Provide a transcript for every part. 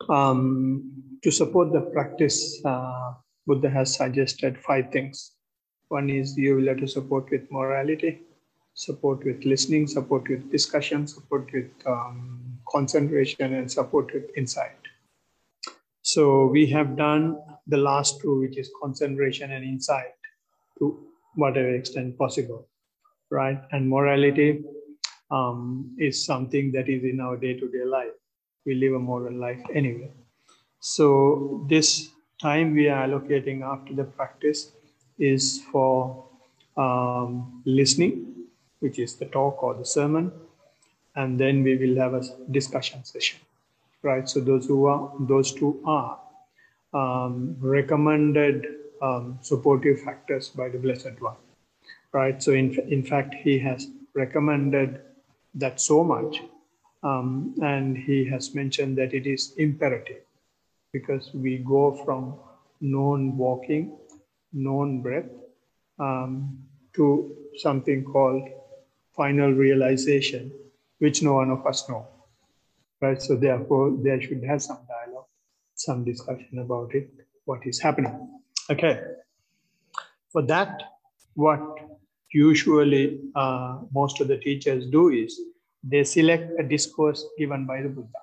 To support the practice, Buddha has suggested 5 things. One is you will have to support with morality, support with listening, support with discussion, support with concentration, and support with insight. So we have done the last 2, which is concentration and insight, to whatever extent possible, right? And morality is something that is in our day-to-day life. We live a moral life anyway. So this time we are allocating after the practice is for listening, which is the talk or the sermon, and then we will have a discussion session, right? So those 2 are recommended supportive factors by the Blessed One, right? So in fact, he has recommended that so much, and he has mentioned that it is imperative, because we go from known walking, known breath, to something called final realization, which no one of us know, right? So therefore, there should have some dialogue, some discussion about it, what is happening. Okay. For that, what usually most of the teachers do is they select a discourse given by the Buddha,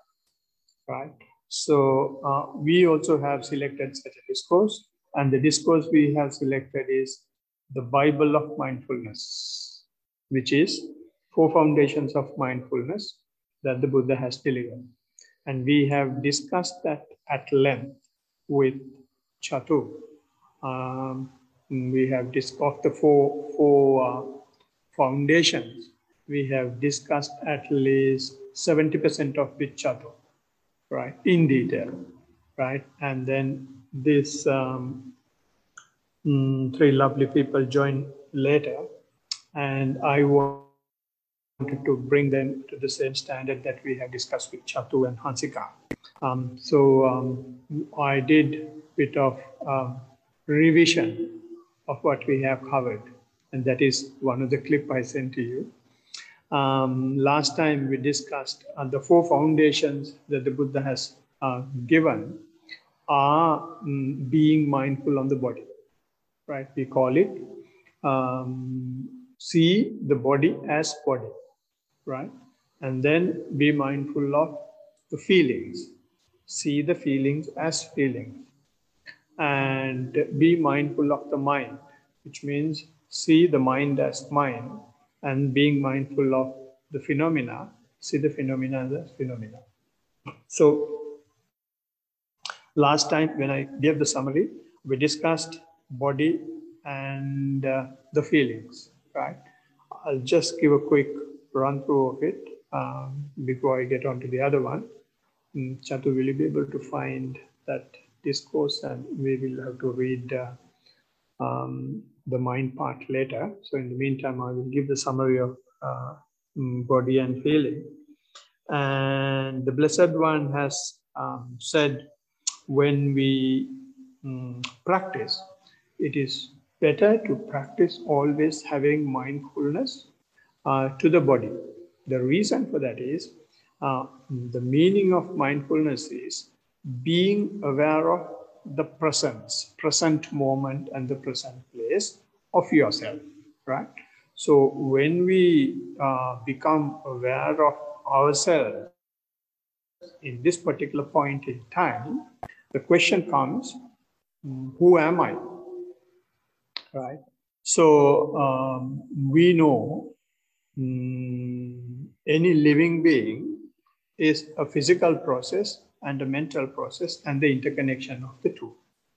right? So we also have selected such a discourse, and the discourse we have selected is the Bible of Mindfulness, which is 4 foundations of mindfulness that the Buddha has delivered. And we have discussed that at length with Chatu. We have discussed the four foundations. We have discussed at least 70% of with Chatu, right, in detail, right? And then these 3 lovely people joined later, and I wanted to bring them to the same standard that we have discussed with Chatu and Hansika. I did a bit of revision of what we have covered, and that is one of the clips I sent to you. Last time we discussed the 4 foundations that the Buddha has given are being mindful on the body, right? We call it see the body as body, right? And then be mindful of the feelings, see the feelings as feelings, and be mindful of the mind, which means see the mind as mind, and being mindful of the phenomena, see the phenomena as phenomena. So last time when I gave the summary, we discussed body and the feelings, right? I'll just give a quick run through of it before I get on to the other one. Chatu, will you be able to find that discourse, and we will have to read the mind part later. So in the meantime, I will give the summary of body and feeling. And the Blessed One has said, when we practice, it is better to practice always having mindfulness to the body. The reason for that is the meaning of mindfulness is being aware of the present moment and the present place of yourself, right? So when we become aware of ourselves in this particular point in time, the question comes, who am I, right? So we know any living being is a physical process and a mental process, and the interconnection of the 2.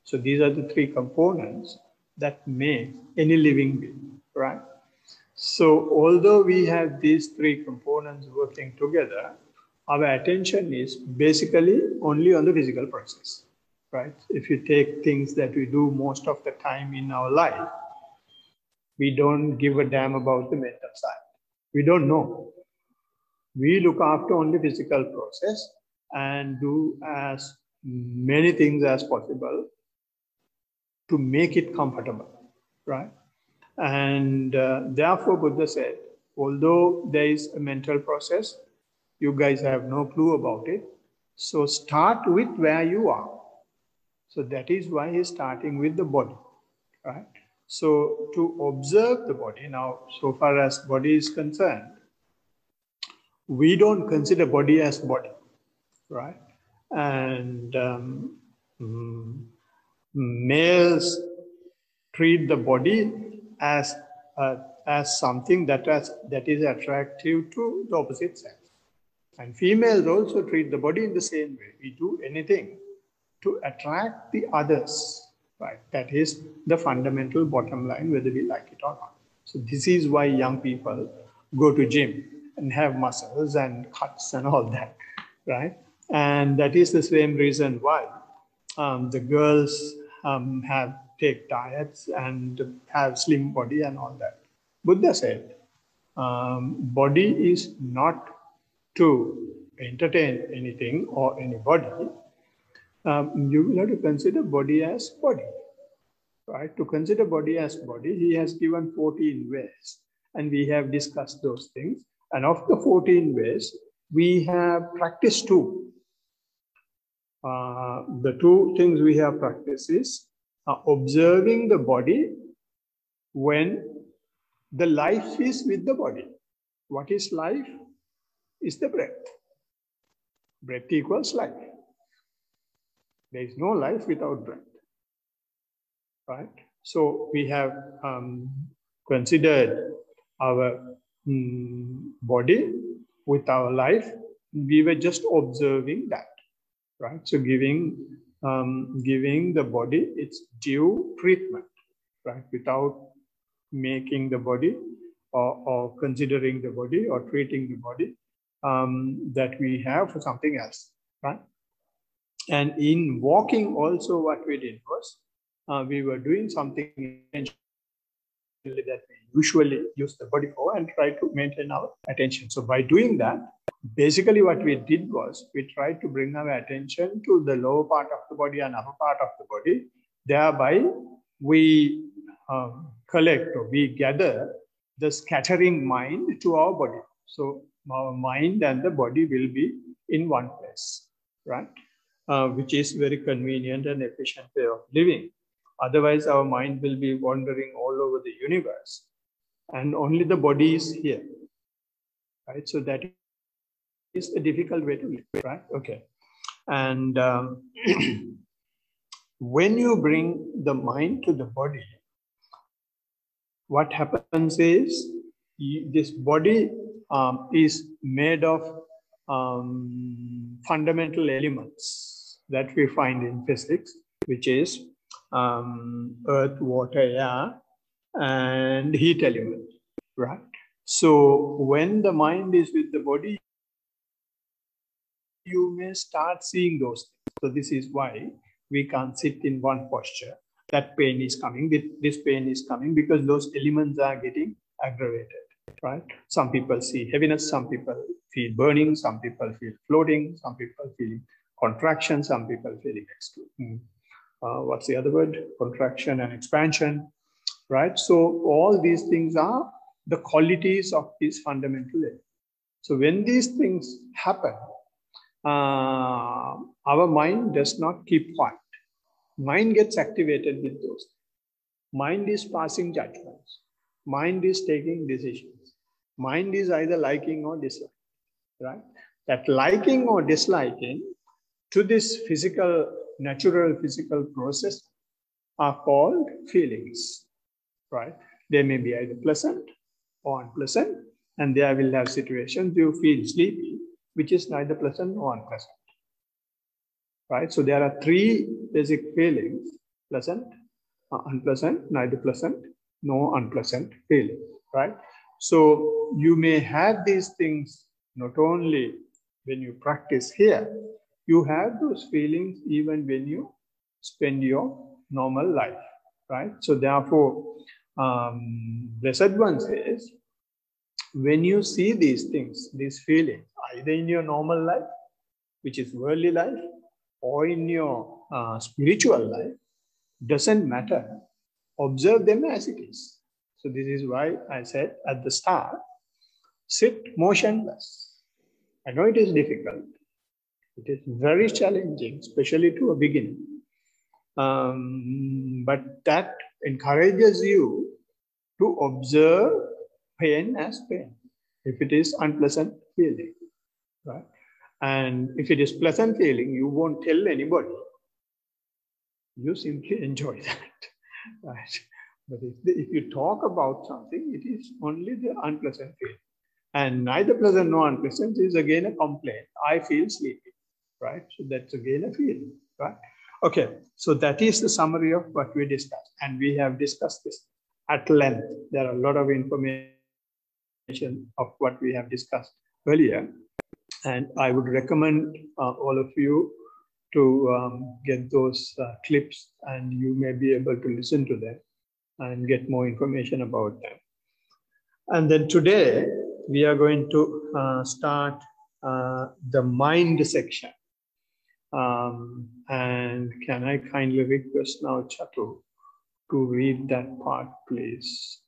So these are the 3 components that make any living being, right? So although we have these 3 components working together, our attention is basically only on the physical process, right? If you take things that we do most of the time in our life, we don't give a damn about the mental side. We don't know. We look after only physical process and do as many things as possible to make it comfortable, right? And therefore, Buddha said, although there is a mental process, you guys have no clue about it. So start with where you are. So that is why he's starting with the body, right? So to observe the body, now so far as body is concerned, we don't consider body as body, right? And males treat the body as something that is attractive to the opposite sex. And females also treat the body in the same way. We do anything to attract the others, right? That is the fundamental bottom line, whether we like it or not. So this is why young people go to gym and have muscles and cuts and all that, right? And that is the same reason why the girls have take diets and have slim body and all that. Buddha said, body is not to entertain anything or anybody. You will have to consider body as body, right? To consider body as body, he has given 14 ways, and we have discussed those things. And of the 14 ways, we have practiced two. The two things we have practiced is observing the body when the life is with the body. What is life? Is the breath. Breath equals life. There is no life without breath, right? So we have considered our body with our life. We were just observing that, right? So giving the body its due treatment, right? Without making the body or considering the body or treating the body that we have for something else, right? And in walking also what we did was we were doing something intentionally that we usually use the body for and try to maintain our attention. So by doing that, basically what we did was we tried to bring our attention to the lower part of the body and upper part of the body. Thereby, we collect or we gather the scattering mind to our body. So our mind and the body will be in one place, right? Which is very convenient and efficient way of living. Otherwise, our mind will be wandering all over the universe, and only the body is here, right? So that is a difficult way to live, right? Okay. And when you bring the mind to the body, what happens is this body is made of fundamental elements that we find in physics, which is earth, water, air, and heat element, right? So when the mind is with the body, you may start seeing those things. So this is why we can't sit in one posture. That pain is coming, this pain is coming because those elements are getting aggravated, right? Some people see heaviness, some people feel burning, some people feel floating, some people feeling contraction, some people feeling what's the other word? Contraction and expansion, right? So all these things are the qualities of these fundamental elements. So when these things happen, our mind does not keep quiet. Mind gets activated with those. Mind is passing judgments. Mind is taking decisions. Mind is either liking or disliking, right? That liking or disliking to this natural physical process are called feelings, right? They may be either pleasant or unpleasant, and there will have situations you feel sleepy, which is neither pleasant nor unpleasant, right? So there are three basic feelings: pleasant, unpleasant, neither pleasant nor unpleasant feeling, right? So you may have these things not only when you practice here, you have those feelings even when you spend your normal life, right? So therefore, Blessed One says, when you see these things, these feelings, either in your normal life, which is worldly life, or in your spiritual life, doesn't matter. Observe them as it is. So this is why I said at the start, sit motionless. I know it is difficult. It is very challenging, especially to a beginner. But that encourages you to observe pain as pain, if it is unpleasant feeling, right? And if it is pleasant feeling, you won't tell anybody. You simply enjoy that, right? But if you talk about something, it is only the unpleasant feeling. And neither pleasant nor unpleasant is again a complaint. I feel sleepy, right? So that's again a feeling, right? Okay, so that is the summary of what we discussed. And we have discussed this at length. There are a lot of information of what we have discussed earlier. And I would recommend all of you to get those clips, and you may be able to listen to them and get more information about them. And then today, we are going to start the mind section. And can I kindly request now Chatu to read that part, please?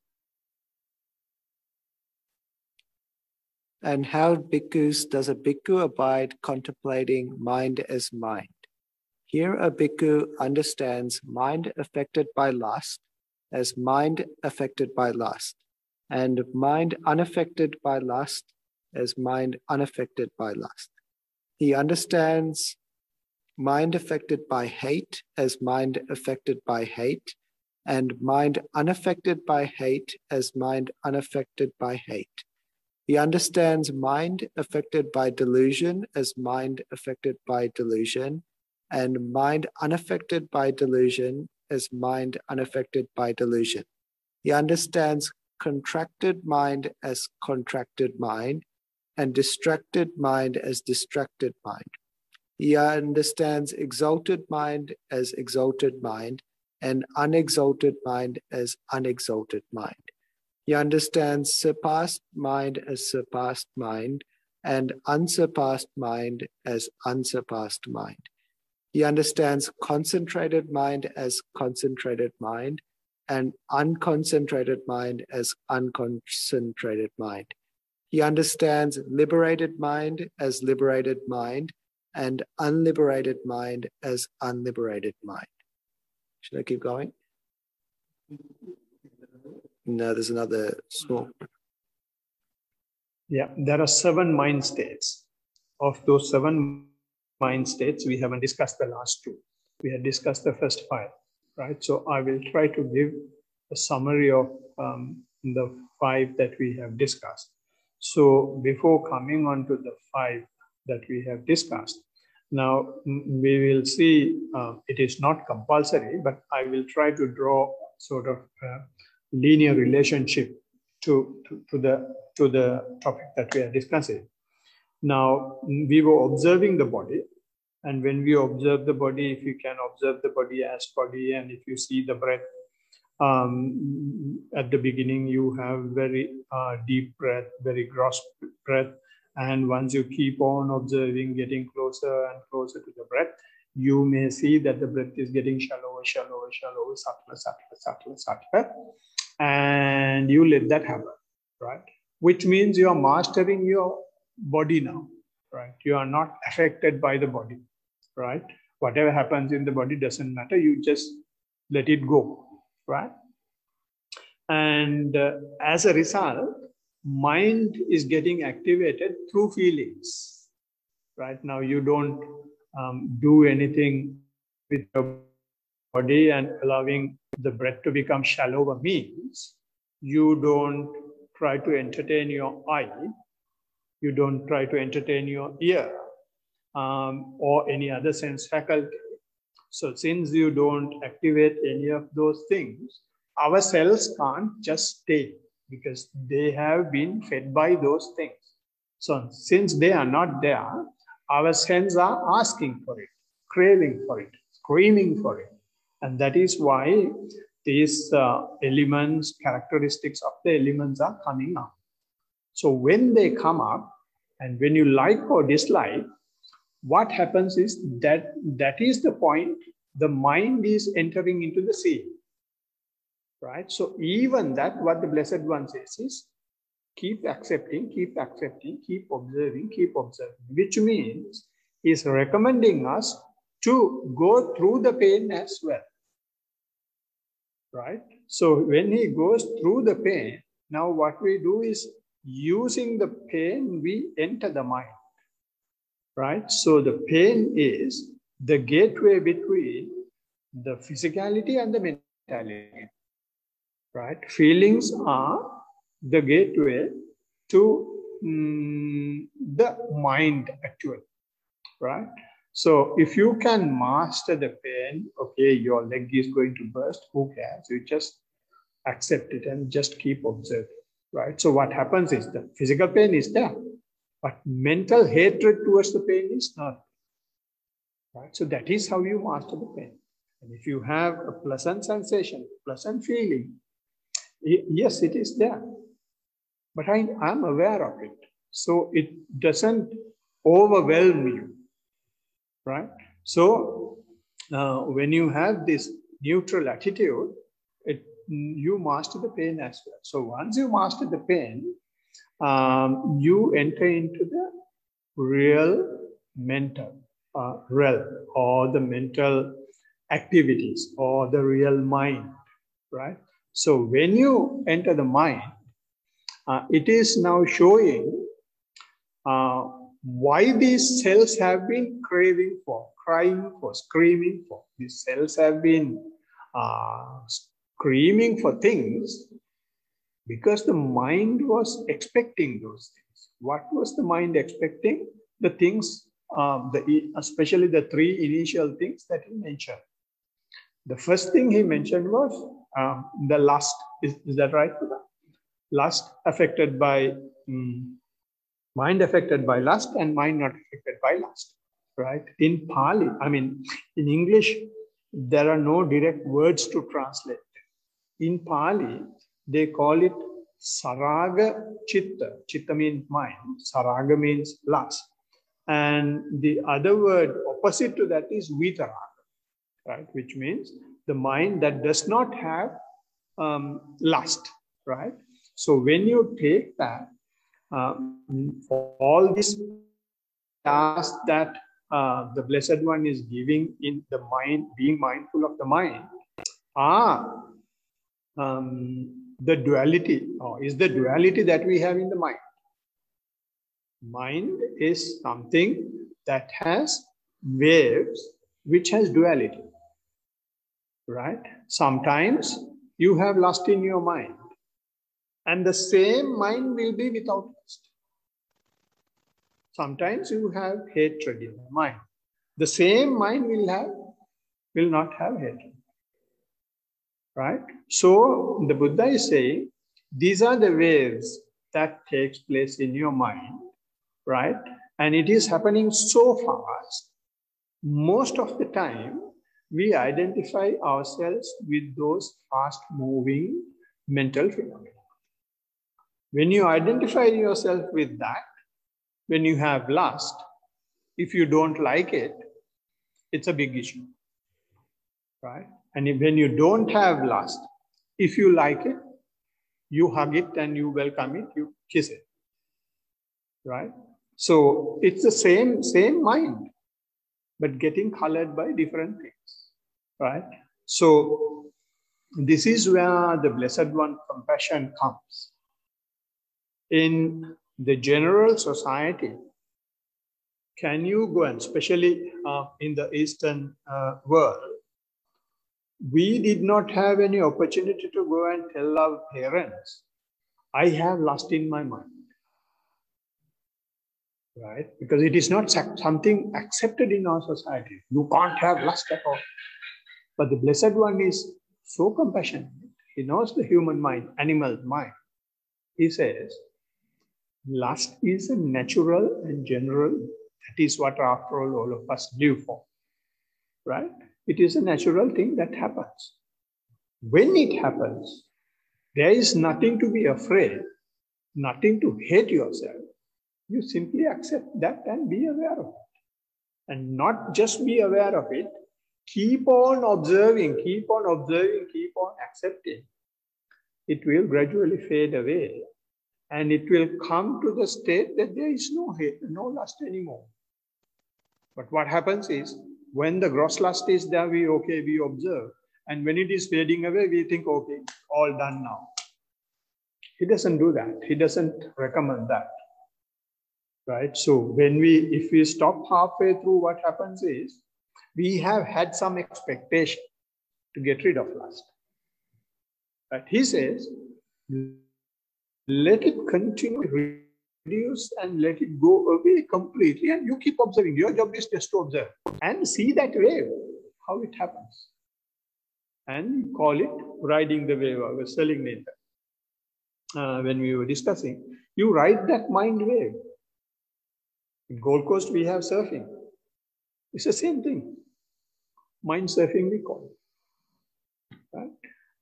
And how, bhikkhus, does a bhikkhu abide contemplating mind as mind? Here a bhikkhu understands mind affected by lust as mind affected by lust, and mind unaffected by lust as mind unaffected by lust. He understands mind affected by hate as mind affected by hate, and mind unaffected by hate as mind unaffected by hate. He understands mind affected by delusion as mind affected by delusion, and mind unaffected by delusion as mind unaffected by delusion. He understands contracted mind as contracted mind, and distracted mind as distracted mind. He understands exalted mind as exalted mind, and unexalted mind as unexalted mind. He understands surpassed mind as surpassed mind, and unsurpassed mind as unsurpassed mind. He understands concentrated mind as concentrated mind, and unconcentrated mind as unconcentrated mind. He understands liberated mind as liberated mind, and unliberated mind as unliberated mind. Should I keep going? No, there's another small. Yeah, there are 7 mind states. Of those 7 mind states, we haven't discussed the last 2. We had discussed the first 5, right? So I will try to give a summary of the 5 that we have discussed. So before coming on to the 5 that we have discussed, now we will see it is not compulsory, but I will try to draw sort of linear relationship to the topic that we are discussing. Now, we were observing the body, and when we observe the body, if you can observe the body as body, and if you see the breath, at the beginning you have very deep breath, very gross breath, and once you keep on observing, getting closer and closer to the breath, you may see that the breath is getting shallower, shallower, shallower, subtler, subtler, subtler, subtler, and you let that happen, right? Which means you are mastering your body now, right? You are not affected by the body, right? Whatever happens in the body doesn't matter. You just let it go, right? And as a result, mind is getting activated through feelings, right? Now you don't do anything with your body, and allowing the breath to become shallower means you don't try to entertain your eye, you don't try to entertain your ear or any other sense faculty. So since you don't activate any of those things, our cells can't just stay because they have been fed by those things. So since they are not there, our cells are asking for it, craving for it, screaming for it. And that is why these elements, characteristics of the elements are coming up. So when they come up, and when you like or dislike, what happens is that is the point the mind is entering into the scene, right? So even that, what the Blessed One says is, keep accepting, keep observing, which means is recommending us to go through the pain as well, right? So when he goes through the pain, now what we do is using the pain, we enter the mind, right? So the pain is the gateway between the physicality and the mentality, right? Feelings are the gateway to the mind actually, right? So if you can master the pain, okay, your leg is going to burst, who cares? You just accept it and just keep observing, right? So what happens is the physical pain is there, but mental hatred towards the pain is not, right? So that is how you master the pain. And if you have a pleasant sensation, pleasant feeling, yes, it is there, but I'm aware of it. So it doesn't overwhelm you, right? So when you have this neutral attitude, you master the pain as well. So once you master the pain, you enter into the real mental realm, or the mental activities, or the real mind, right? So when you enter the mind, it is now showing why these cells have been craving for, crying for, screaming for. These cells have been screaming for things because the mind was expecting those things. What was the mind expecting? The things, especially the three initial things that he mentioned. The first thing he mentioned was the lust. Is that right? Lust affected by mind affected by lust and mind not affected by lust, right? In Pali, in English, there are no direct words to translate. In Pali, they call it Saraga Chitta. Chitta means mind. Saraga means lust. And the other word opposite to that is Vitaraga, right? Which means the mind that does not have lust, right? So when you take that, all these tasks that the Blessed One is giving in the mind, being mindful of the mind, are the duality, or is the duality that we have in the mind. Mind is something that has waves, which has duality, right? Sometimes you have lust in your mind, and the same mind will be without lust. Sometimes you have hatred in the mind. The same mind will not have hatred, right? So the Buddha is saying, these are the waves that takes place in your mind, right? And it is happening so fast. Most of the time, we identify ourselves with those fast-moving mental phenomena. When you identify yourself with that, when you have lust, if you don't like it, it's a big issue, right? And when you don't have lust, if you like it, you hug it and you welcome it, you kiss it, right? So it's the same mind, but getting colored by different things, right? So this is where the Blessed One compassion comes. In the general society, can you go, and especially in the Eastern world, we did not have any opportunity to go and tell our parents, I have lust in my mind, right? Because it is not something accepted in our society. You can't have lust at all. But the Blessed One is so compassionate. He knows the human mind, animal mind. He says, lust is a natural and general. That is what, after all of us live for, right? It is a natural thing that happens. When it happens, there is nothing to be afraid, nothing to hate yourself. You simply accept that and be aware of it. And not just be aware of it, keep on observing, keep on accepting. It will gradually fade away. And it will come to the state that there is no hate, no lust anymore. But what happens is, when the gross lust is there, we observe. And when it is fading away, we think, okay, all done now. He doesn't do that. He doesn't recommend that. Right? So if we stop halfway through, what happens is, we have had some expectation to get rid of lust. Right? He says, let it continue, reduce, and let it go away completely, and you keep observing. Your job is just to observe and see that wave, how it happens. And call it riding the wave. I was telling later, when we were discussing, you ride that mind wave. In Gold Coast, we have surfing. It's the same thing. Mind surfing, we call it. Right?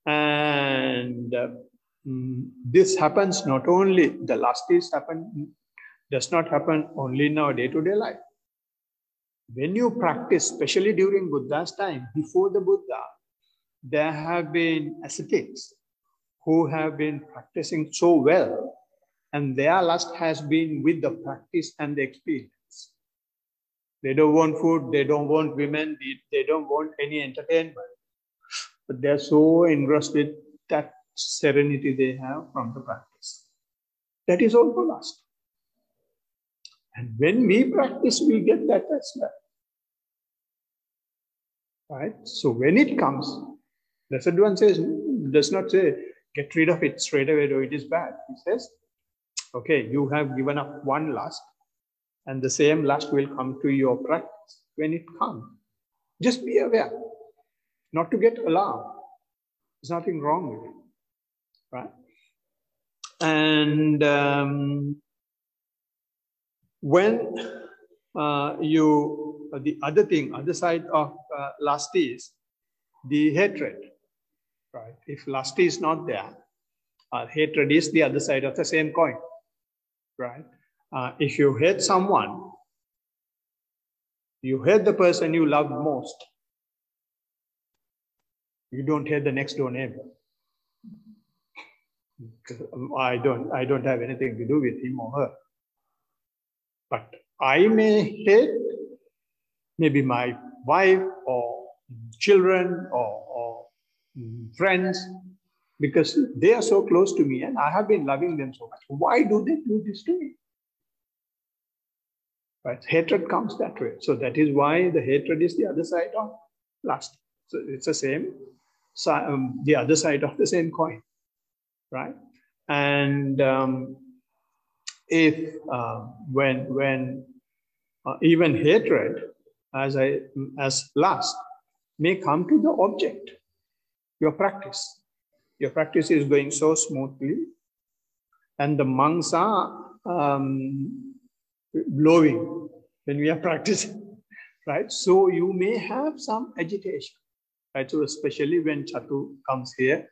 And this happens not only, the last does not happen only in our day-to-day life. When you practice, especially during Buddha's time, before the Buddha, there have been ascetics who have been practicing so well, and their lust has been with the practice and the experience. They don't want food, they don't want women, they don't want any entertainment. But they're so engrossed with that serenity they have from the practice. That is also lust. And when we practice, we get that as well. Right? So when it comes, Blessed One does not say, get rid of it straight away, though it is bad. He says, okay, you have given up one lust, and the same lust will come to your practice. When it comes, just be aware, not to get alarmed. There's nothing wrong with it, right? And when the other side of lust is the hatred, right? If lust is not there, hatred is the other side of the same coin, right? If you hate someone, you hate the person you love most. You don't hate the next door neighbor. I don't have anything to do with him or her. But I may hate maybe my wife or children or friends, because they are so close to me and I have been loving them so much. Why do they do this to me? Right? Hatred comes that way. So that is why the hatred is the other side of lust. So it's the same, the other side of the same coin, right? And when even hatred as lust may come to the object, your practice. Your practice is going so smoothly, and the monks are blowing when we are practicing, right? So you may have some agitation, right? So especially when Chatu comes here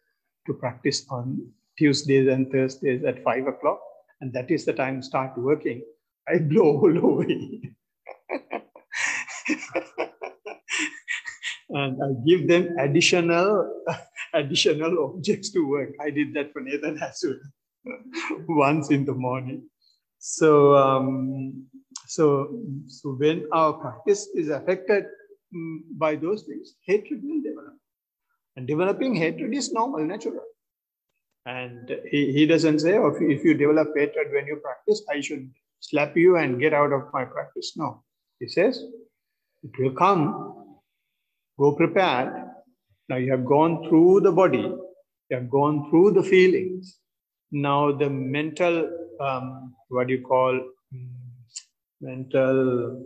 to practice on Tuesdays and Thursdays at 5 o'clock, and that is the time start working, I blow all over it. And I give them additional objects to work. I did that for Nathan as well, once in the morning. So when our practice is affected by those things, hatred will develop. And developing hatred is normal, natural. And he doesn't say, oh, if you develop hatred when you practice, I should slap you and get out of my practice. No. He says, it will come. Go prepared. Now you have gone through the body. You have gone through the feelings. Now the mental, mental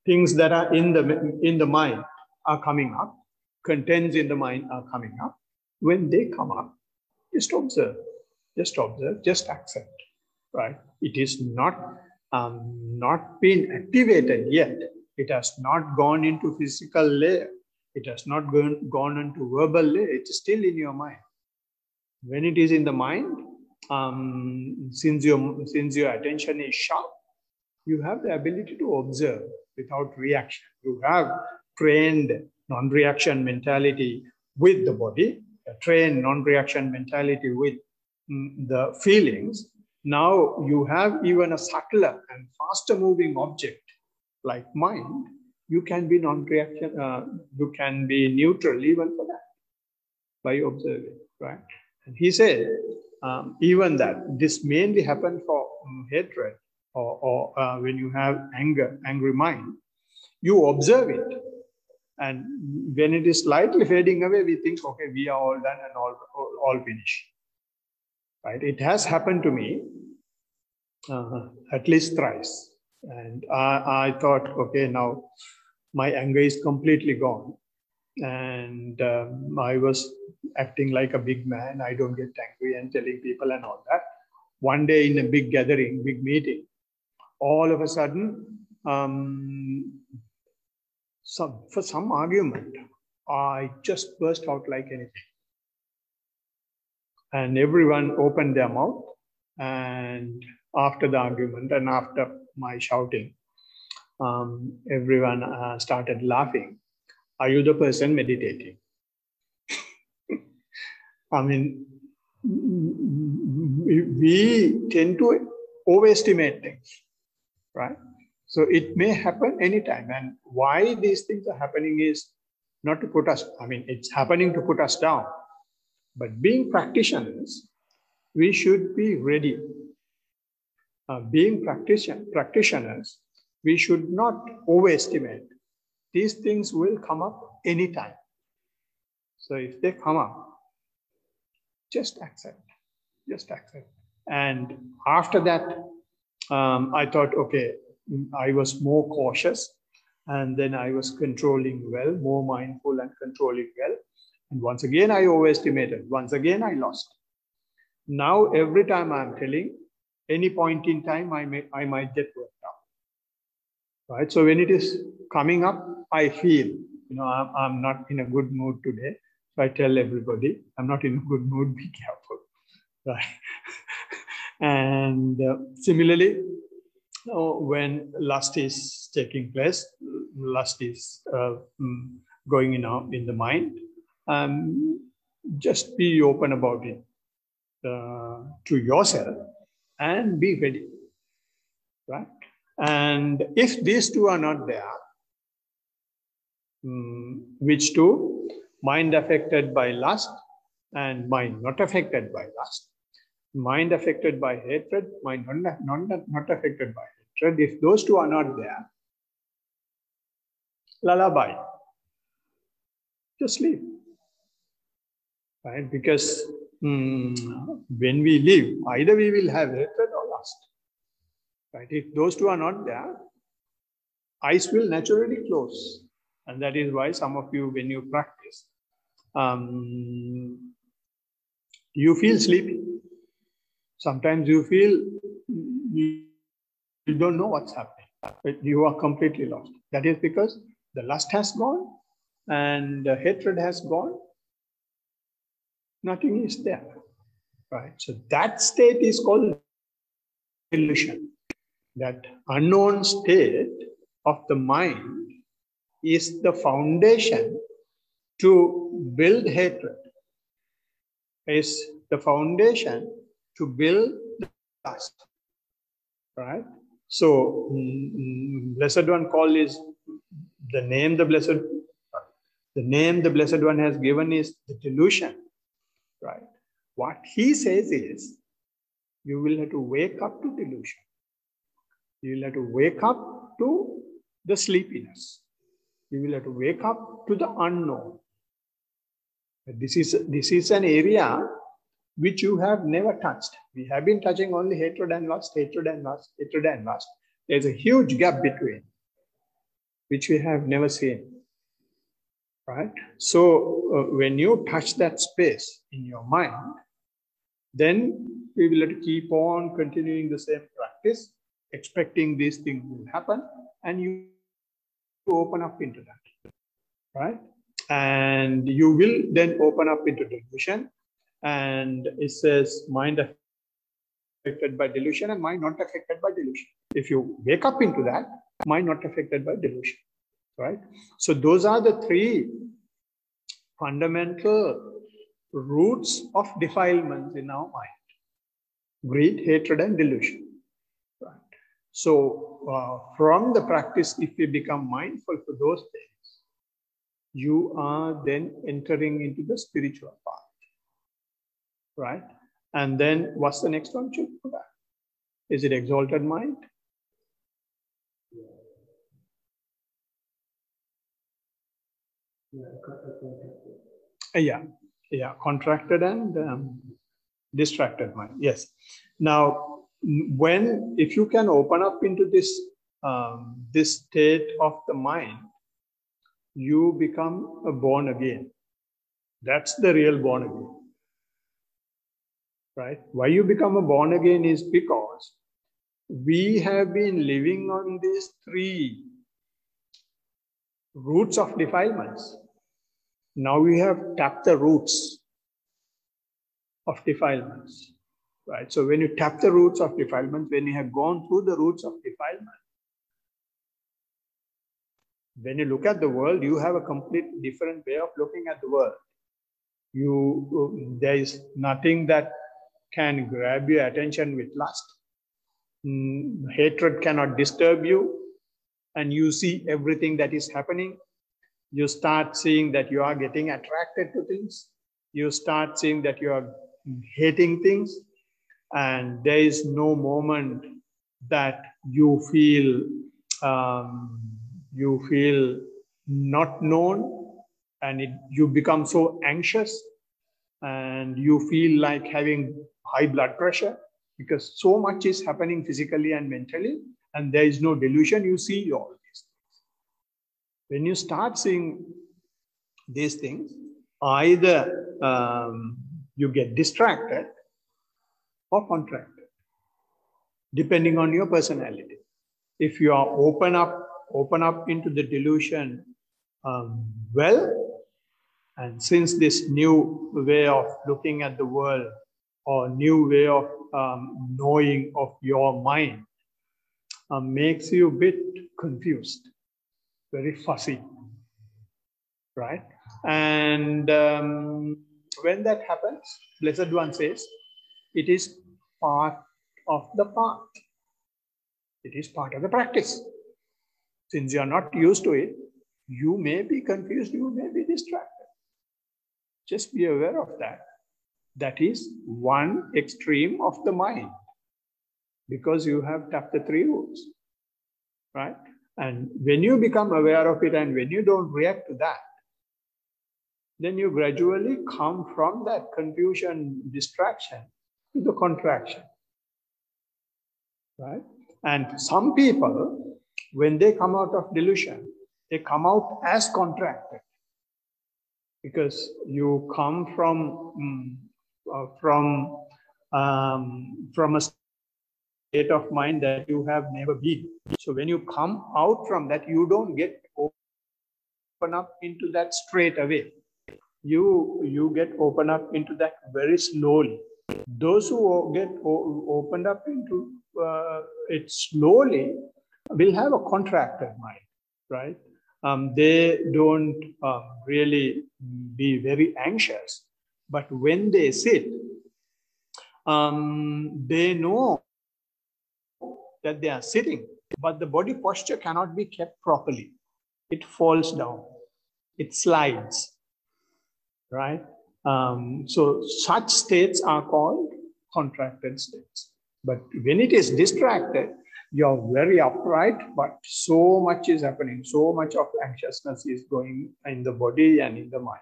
things that are in the mind are coming up. Contents in the mind are coming up. When they come up, just observe, just accept, right? It is not been activated yet. It has not gone into physical layer. It has not gone into verbal layer. It's still in your mind. When it is in the mind, since your attention is sharp, you have the ability to observe without reaction. You have trained non-reaction mentality with the body, a trained non-reaction mentality with the feelings. Now you have even a subtler and faster moving object like mind, you can be non-reaction, you can be neutral even for that by observing, right? And he said, even that this mainly happens for hatred or when you have angry mind, you observe it. And when it is slightly fading away, we think, okay, we are all done and all finished, right? It has happened to me at least thrice. And I thought, okay, now my anger is completely gone. And I was acting like a big man. I don't get angry and telling people and all that. One day in a big gathering, big meeting, all of a sudden, for some argument, I just burst out like anything. And everyone opened their mouth. And after the argument and after my shouting, everyone started laughing. Are you the person meditating? I mean, we tend to overestimate things, right? So it may happen anytime. And why these things are happening is not to put us, I mean, it's happening to put us down. But being practitioners, we should be ready. Being practitioners, we should not overestimate. These things will come up anytime. So if they come up, just accept. And after that, I thought, okay, I was more cautious, and then I was controlling well, more mindful and controlling well. And once again, I overestimated. Once again, I lost. Now, every time I'm telling, any point in time, I might get worked out. Right? So when it is coming up, I feel, I'm not in a good mood today. So I tell everybody, I'm not in a good mood, be careful. Right? And similarly, when lust is taking place, lust is going in the mind, just be open about it to yourself and be ready, right? And if these two are not there, which two? Mind affected by lust and mind not affected by lust. Mind affected by hatred, mind not affected by hatred. If those two are not there, lullaby, just sleep, right? Because when we live, either we will have hatred or lust, right? If those two are not there, eyes will naturally close. And that is why some of you, when you practice, you feel sleepy. Sometimes you feel you don't know what's happening, but you are completely lost. That is because the lust has gone and the hatred has gone. Nothing is there, right? So that state is called illusion. That unknown state of the mind is the foundation to build hatred, is the foundation to build lust, right? So, Blessed One call is the name the Blessed One has given is the delusion, right? What he says is, you will have to wake up to delusion. You will have to wake up to the sleepiness. You will have to wake up to the unknown. This is an area which you have never touched. We have been touching only hatred and lust, hatred and lust, hatred and lust. There's a huge gap between, which we have never seen, right? So when you touch that space in your mind, then we will have to keep on continuing the same practice, expecting these things will happen, and you open up into that, right? And you will then open up into delusion. And it says mind affected by delusion and mind not affected by delusion. If you wake up into that, mind not affected by delusion, right? So those are the three fundamental roots of defilements in our mind. Greed, hatred, and delusion. Right. So from the practice, if we become mindful for those things, you are then entering into the spiritual path. Right? And then what's the next one? Is it exalted mind? Yeah, contracted and distracted mind. Yes. Now, if you can open up into this state of the mind, you become a born again. That's the real born again. Right? Why you become a born again is because we have been living on these three roots of defilements. Now we have tapped the roots of defilements. Right? So when you tap the roots of defilement, when you have gone through the roots of defilement, when you look at the world, you have a completely different way of looking at the world. There is nothing that can grab your attention with lust. Hatred cannot disturb you, and you see everything that is happening. You start seeing that you are getting attracted to things. You start seeing that you are hating things, and there is no moment that you feel not known, and you become so anxious, and you feel like having high blood pressure because so much is happening physically and mentally, and there is no delusion. You see all these things. When you start seeing these things, either you get distracted or contracted, depending on your personality. If you are open up into the delusion, and since this new way of looking at the world or new way of knowing of your mind makes you a bit confused, very fussy, right? And when that happens, Blessed One says, it is part of the path. It is part of the practice. Since you are not used to it, you may be confused, you may be distracted. Just be aware of that. That is one extreme of the mind, because you have tapped the three roots, right? And when you become aware of it and when you don't react to that, then you gradually come from that confusion, distraction to the contraction, right? And some people, when they come out of delusion, they come out as contracted, because you come from a state of mind that you have never been. So when you come out from that, you don't get open up into that straight away. You get open up into that very slowly. Those who get opened up into it slowly will have a contracted mind, right? They don't really be very anxious, but when they sit, they know that they are sitting, but the body posture cannot be kept properly. It falls down, it slides, right? So such states are called contracted states. But when it is distracted, you're very upright, but so much is happening, so much of anxiousness is going in the body and in the mind,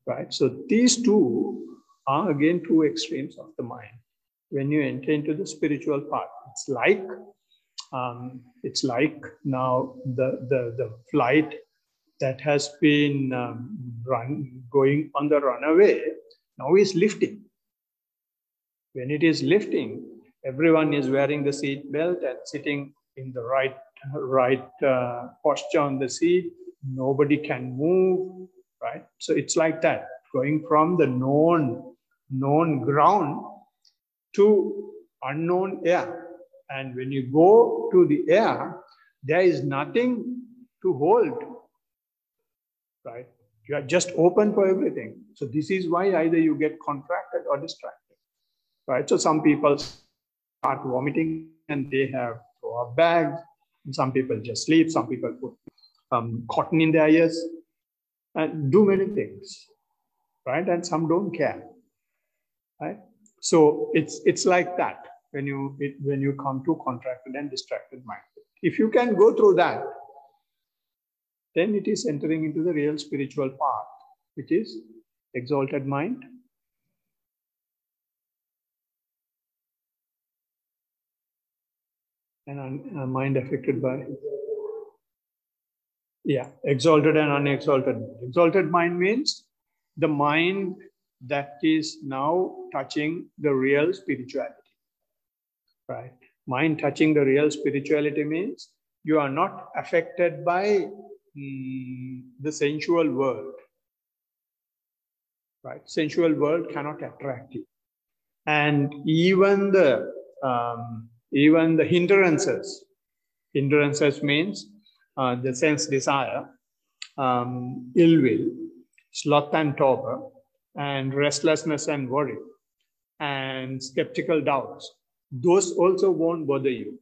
right? So these two are again two extremes of the mind. When you enter into the spiritual path, it's like now the flight that has been going on the runaway now is lifting. When it is lifting, everyone is wearing the seat belt and sitting in the right posture on the seat. Nobody can move, right? So it's like that, going from the known ground to unknown air. And when you go to the air, there is nothing to hold, right? You are just open for everything. So this is why either you get contracted or distracted. right? So some people start vomiting and they have throw up bags. Some people just sleep. Some people put cotton in their ears and do many things, right? And some don't care, right? So it's like that when you come to contracted and distracted mind. If you can go through that, then it is entering into the real spiritual path, which is exalted mind, and a mind affected by, yeah, exalted and unexalted. Exalted mind means the mind that is now touching the real spirituality, right? Mind touching the real spirituality means you are not affected by the sensual world, right? Sensual world cannot attract you, and even the hindrances. Hindrances means the sense desire, ill will, sloth and torpor, and restlessness and worry, and skeptical doubts. Those also won't bother you,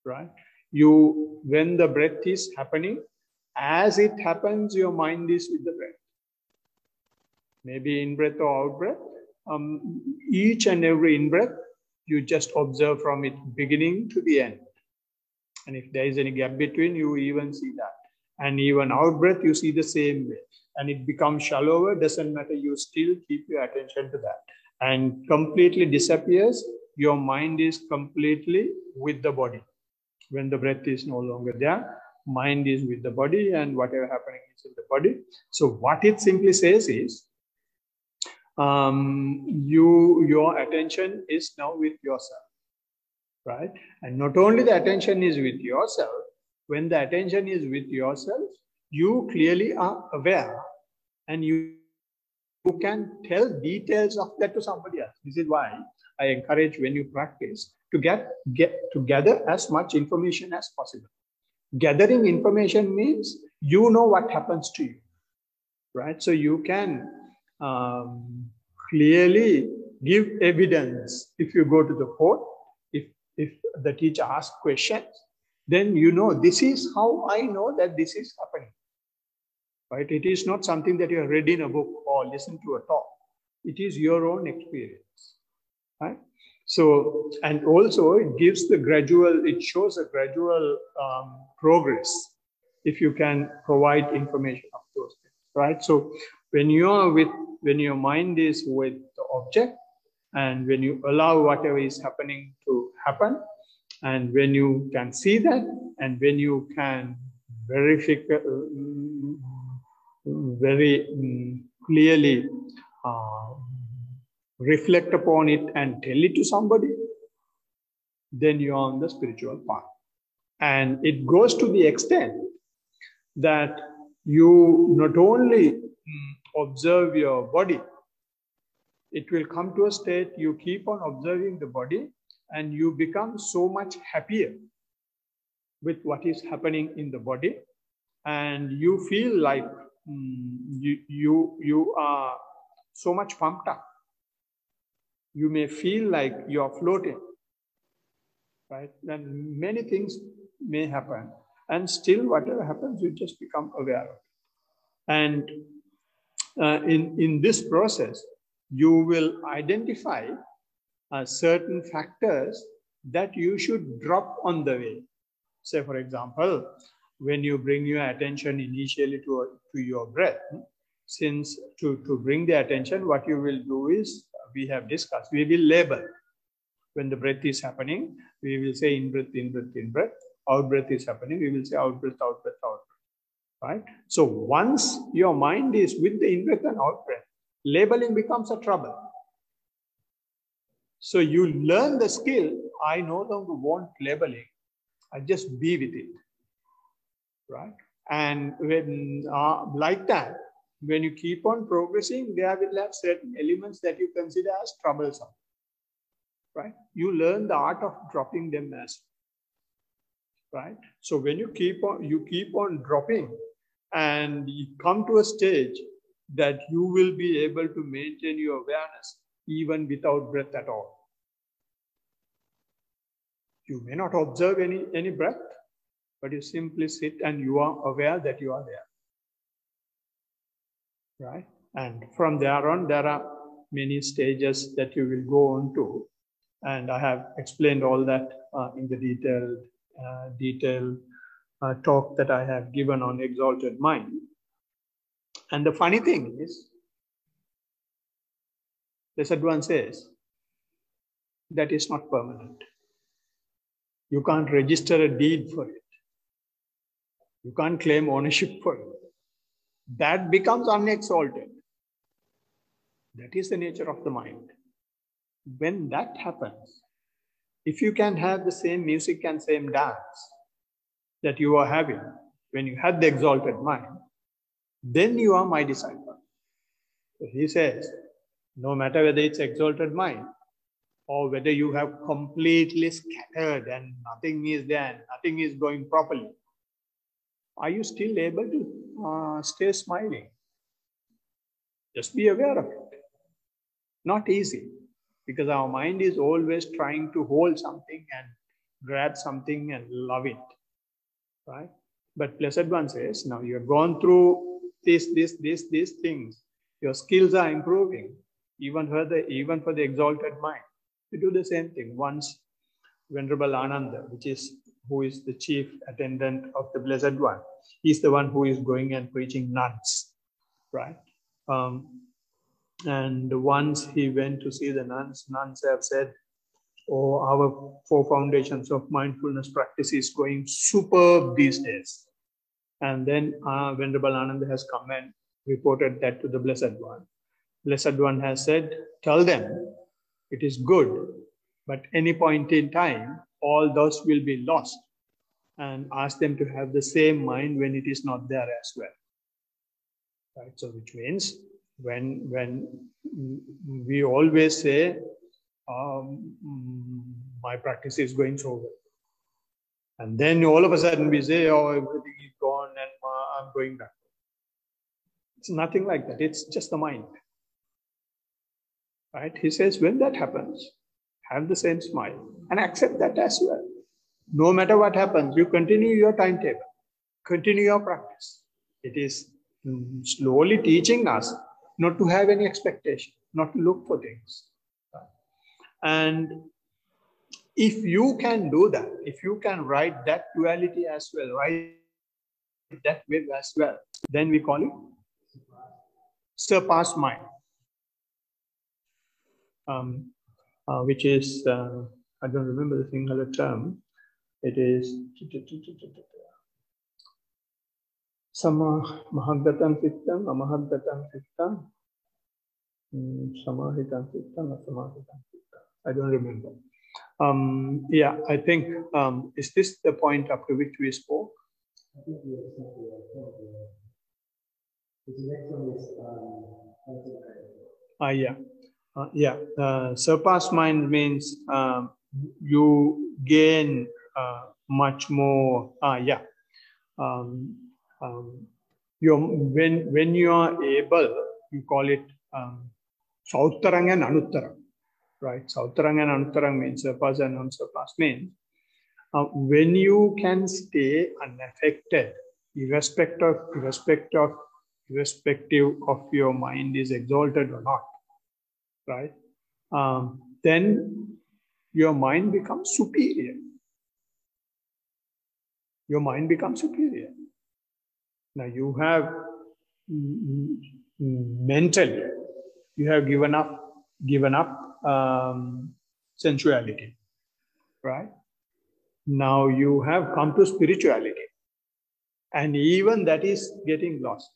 right? When the breath is happening, as it happens, your mind is with the breath. Maybe in breath or out breath. Each and every in breath, you just observe from its beginning to the end. And if there is any gap between, you even see that. And even out breath, you see the same way. And it becomes shallower, doesn't matter, you still keep your attention to that. And completely disappears, your mind is completely with the body. When the breath is no longer there, mind is with the body and whatever happening is in the body. So what it simply says is, your attention is now with yourself, right? And not only the attention is with yourself, when the attention is with yourself, you clearly are aware and you can tell details of that to somebody else. This is why I encourage, when you practice, to get to gather as much information as possible. Gathering information means you know what happens to you, right? So you can clearly give evidence. If you go to the court, if the teacher asks questions, then you know, this is how I know that this is happening, right? It is not something that you have read in a book or listened to a talk. It is your own experience, right? So, and also it gives it shows a gradual progress if you can provide information of those things, right? So when your mind is with the object, and when you allow whatever is happening to happen, and when you can see that, and when you can very clearly reflect upon it and tell it to somebody, then you're on the spiritual path. And it goes to the extent that you not only observe your body, it will come to a state you keep on observing the body and you become so much happier with what is happening in the body, and you feel like you are so much pumped up. You may feel like you're floating, right? And many things may happen, and still whatever happens, you just become aware of it. And in this process, you will identify certain factors that you should drop on the way. Say, for example, when you bring your attention initially to your breath, since to bring the attention, what you will do is, we have discussed, we will label. When the breath is happening, we will say in breath, in breath, in breath. Out breath is happening, we will say out breath, out breath, out breath, right? So once your mind is with the in breath and out breath, labeling becomes a trouble. So you learn the skill, I no longer want labeling, I just be with it, right? And when like that, when you keep on progressing, there will have certain elements that you consider as troublesome, right? You learn the art of dropping them as, right? So when you keep on dropping, and you come to a stage that you will be able to maintain your awareness even without breath at all. You may not observe any breath, but you simply sit and you are aware that you are there. Right? And from there on, there are many stages that you will go on to. And I have explained all that in the detailed talk that I have given on exalted mind. And the funny thing is, Blessed One says, that is not permanent. You can't register a deed for it. You can't claim ownership for it. That becomes unexalted. That is the nature of the mind. When that happens, if you can have the same music and same dance that you are having when you had the exalted mind, then you are my disciple. So he says, no matter whether it's exalted mind or whether you have completely scattered and nothing is there, nothing is going properly, are you still able to stay smiling? Just be aware of it. Not easy, because our mind is always trying to hold something and grab something and love it, right? But Blessed One says, now you have gone through these things. Your skills are improving, even for the exalted mind. You do the same thing. Once Venerable Ananda, who is the chief attendant of the Blessed One, he's the one who is going and preaching nuns, right? And once he went to see the nuns have said, oh, our 4 foundations of mindfulness practice is going superb these days. And then Venerable Ananda has come and reported that to the Blessed One. Blessed One has said, tell them it is good, but any point in time, all those will be lost, and ask them to have the same mind when it is not there as well. Right? So which means when we always say, my practice is going so well, and then all of a sudden we say, oh, everything is gone and I'm going back. It's nothing like that. It's just the mind. Right? He says, when that happens, have the same smile and accept that as well. No matter what happens, you continue your timetable, continue your practice. It is slowly teaching us not to have any expectation, not to look for things. Right? And if you can do that, if you can write that duality as well, write that wave as well, then we call it surpassed mind. Which is, I don't remember the singular term. It is Samahaggatam Sittam, Amahaggatam Sittam, Samahitam Sittam, Asamahitam Sittam. I don't remember. Yeah, I think, is this the point up to which we spoke? Yeah. Surpass mind means you gain much more. When you are able, you call it Sauttarang and Anuttarang, right? Sauttarang and Anuttarang means surpass and unsurpassed means when you can stay unaffected, irrespective of your mind is exalted or not, right? Then your mind becomes superior. Your mind becomes superior. Now you have mentally, you have given up sensuality, right? Now you have come to spirituality, and even that is getting lost.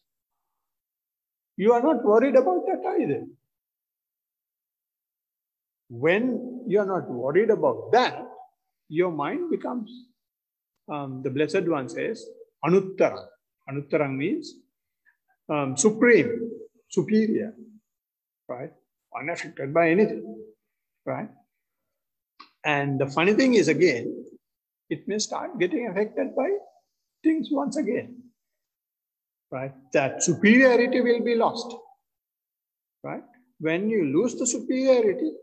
You are not worried about that either. When you are not worried about that, your mind becomes, the Blessed One says, Anuttarang. Anuttarang means supreme, superior, right? Unaffected by anything, right? And the funny thing is, again, it may start getting affected by things once again, right? That superiority will be lost, right? When you lose the superiority,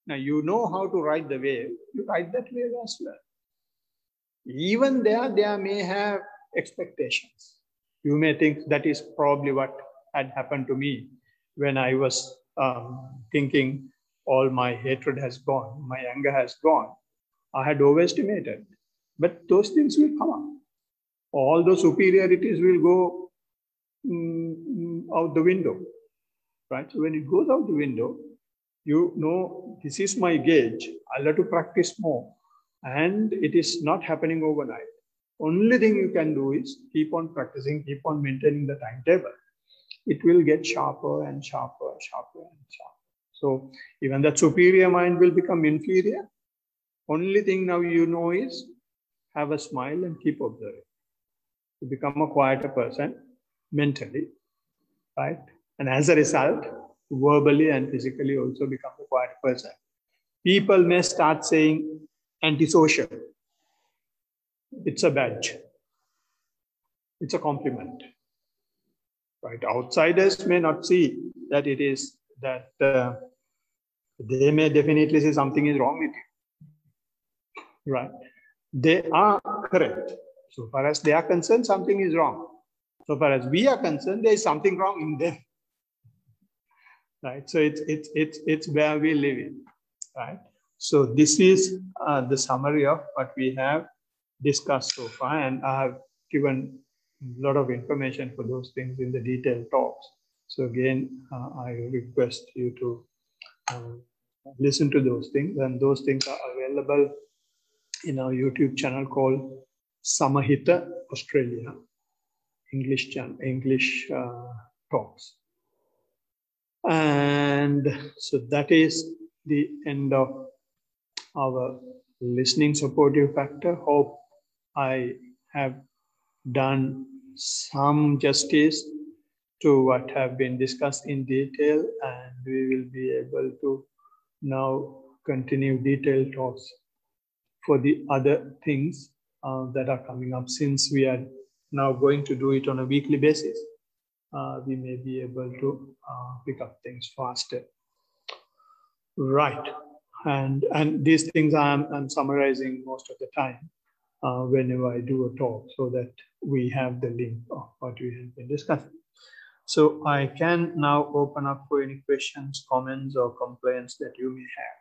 now you know how to ride the wave, you ride that wave as well. Even there may have expectations. You may think that is probably what had happened to me when I was thinking all my hatred has gone, my anger has gone. I had overestimated. But those things will come up. All those superiorities will go out the window, right? So when it goes out the window, you know, this is my gauge. I'll have to practice more. And it is not happening overnight. Only thing you can do is keep on practicing, keep on maintaining the timetable. It will get sharper and sharper, sharper and sharper. So even that superior mind will become inferior. Only thing now you know is have a smile and keep observing. To become a quieter person mentally, right? And as a result, verbally and physically also become a quiet person. People may start saying antisocial. It's a badge. It's a compliment, right? Outsiders may not see that it is that they may definitely say something is wrong with you, right? They are correct. So far as they are concerned, something is wrong. So far as we are concerned, there is something wrong in them, right? So it's where we live in, right? So this is the summary of what we have discussed so far, and I have given a lot of information for those things in the detailed talks. So again, I request you to listen to those things, and those things are available in our YouTube channel called Samahita Australia, English channel, English talks. And so that is the end of our listening supportive factor. Hope I have done some justice to what have been discussed in detail, and we will be able to now continue detailed talks for the other things that are coming up. Since we are now going to do it on a weekly basis, we may be able to pick up things faster. Right. And these things I'm summarizing most of the time whenever I do a talk, so that we have the link of what we have been discussing. So I can now open up for any questions, comments, or complaints that you may have.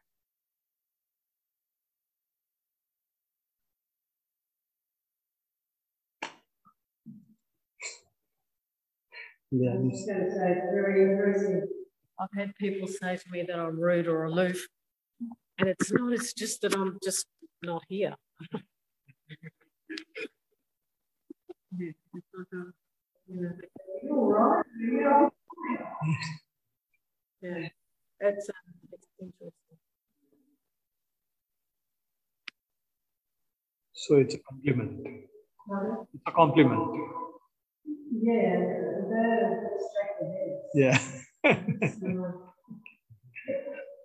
Yeah. I was just going to say, it's very interesting. I've had people say to me that I'm rude or aloof, and it's not, it's just that I'm just not here. Yeah, it's like you're right. Yeah, it's interesting. So it's a compliment. It's a compliment. Yeah, they're distracted heads. Yeah.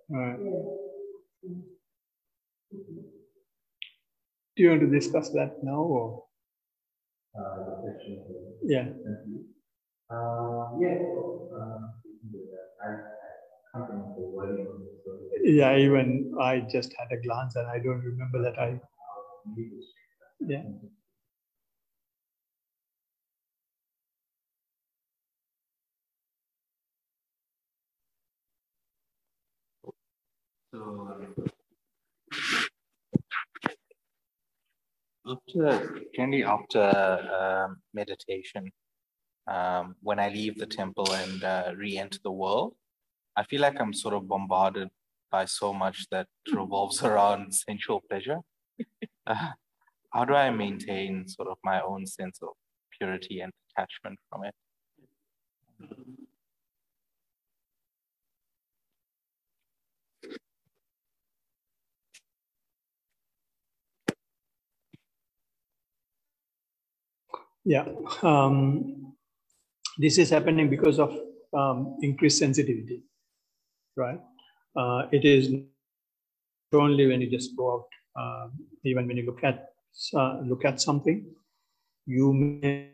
Yeah. Do you want to discuss that now, or? Yeah. Yeah, even I just had a glance and I don't remember that I. Yeah. After meditation, when I leave the temple and re-enter the world, I feel like I'm sort of bombarded by so much that revolves around sensual pleasure. How do I maintain sort of my own sense of purity and detachment from it? Yeah. This is happening because of increased sensitivity, right? It is only when you just go out, even when you look at something, you may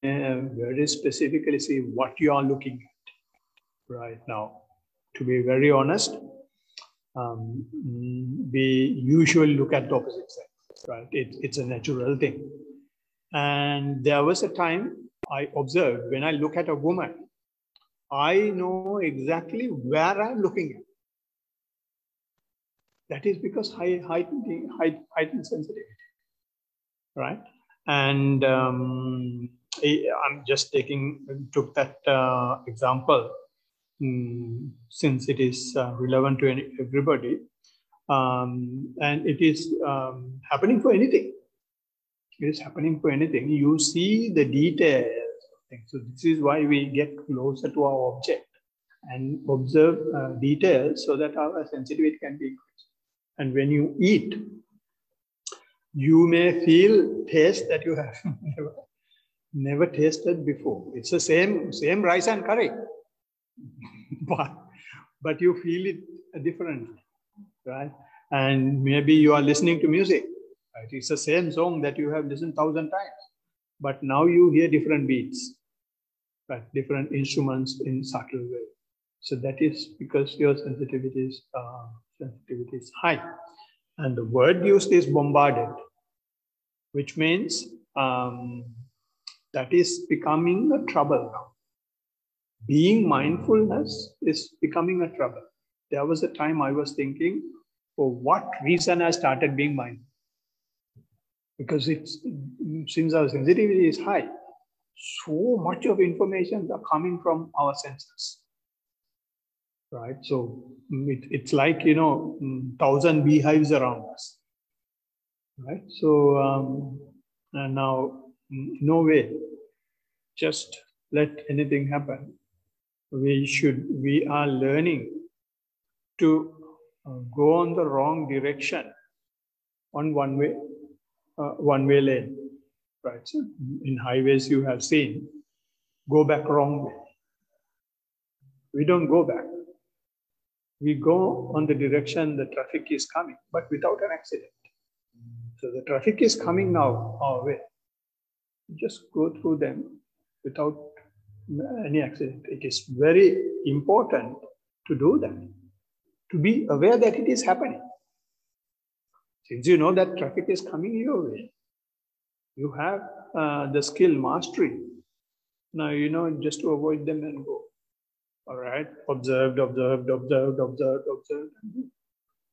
very specifically see what you are looking at right now. To be very honest, we usually look at the opposite sex. right? It's a natural thing. And there was a time I observed when I look at a woman, I know exactly where I'm looking at. That is because heightened sensitivity, right? And I'm just took that example since it is relevant to everybody, and it is happening for anything. It is happening for anything. You see the details of things. So this is why we get closer to our object and observe details so that our sensitivity can be increased. And when you eat, you may feel taste that you have never tasted before. It's the same rice and curry, but you feel it differently, right? And maybe you are listening to music, right? It's the same song that you have listened 1,000 times, but now you hear different beats, right? Different instruments in subtle way. So that is because your sensitivity is high. And the word used is bombarded, which means that is becoming a trouble now. Being mindfulness is becoming a trouble. There was a time I was thinking, for what reason I started being mindful? Because since our sensitivity is high, so much of information are coming from our senses, right? So it's like, 1,000 beehives around us, right? So and now, no way, just let anything happen. We are learning to go on the wrong direction on one way lane, right? So in highways you have seen, go back wrong way. We don't go back. We go on the direction the traffic is coming, but without an accident. So the traffic is coming now our way. Just go through them without any accident. It is very important to do that, to be aware that it is happening. Since you know that traffic is coming your way, you have the skill mastery. Now, just to avoid them and go. All right, observed.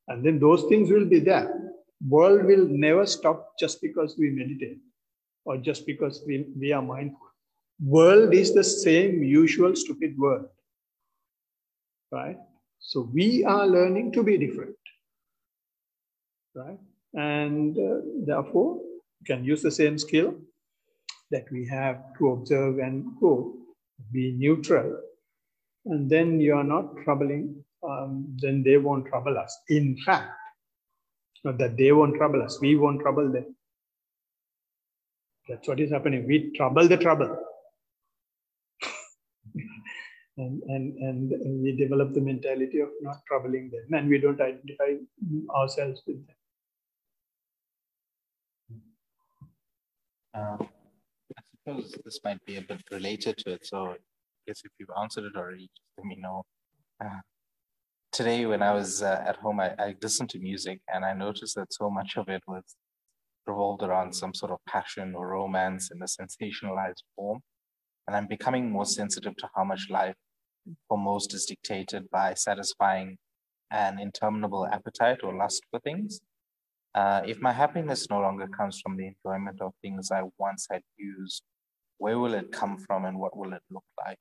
And then those things will be there. World will never stop just because we meditate or just because we are mindful. World is the same usual stupid world, right? So we are learning to be different, right? And therefore, you can use the same skill that we have to observe and go, be neutral, and then you are not troubling, then they won't trouble us. In fact, not that they won't trouble us, we won't trouble them. That's what is happening. We trouble the trouble. and we develop the mentality of not troubling them, and we don't identify ourselves with them. I suppose this might be a bit related to it, so I guess if you've answered it already, just let me know. Today, when I was at home, I listened to music, and I noticed that so much of it was revolved around some sort of passion or romance in a sensationalized form. And I'm becoming more sensitive to how much life for most is dictated by satisfying an interminable appetite or lust for things. If my happiness no longer comes from the enjoyment of things I once had used, where will it come from and what will it look like?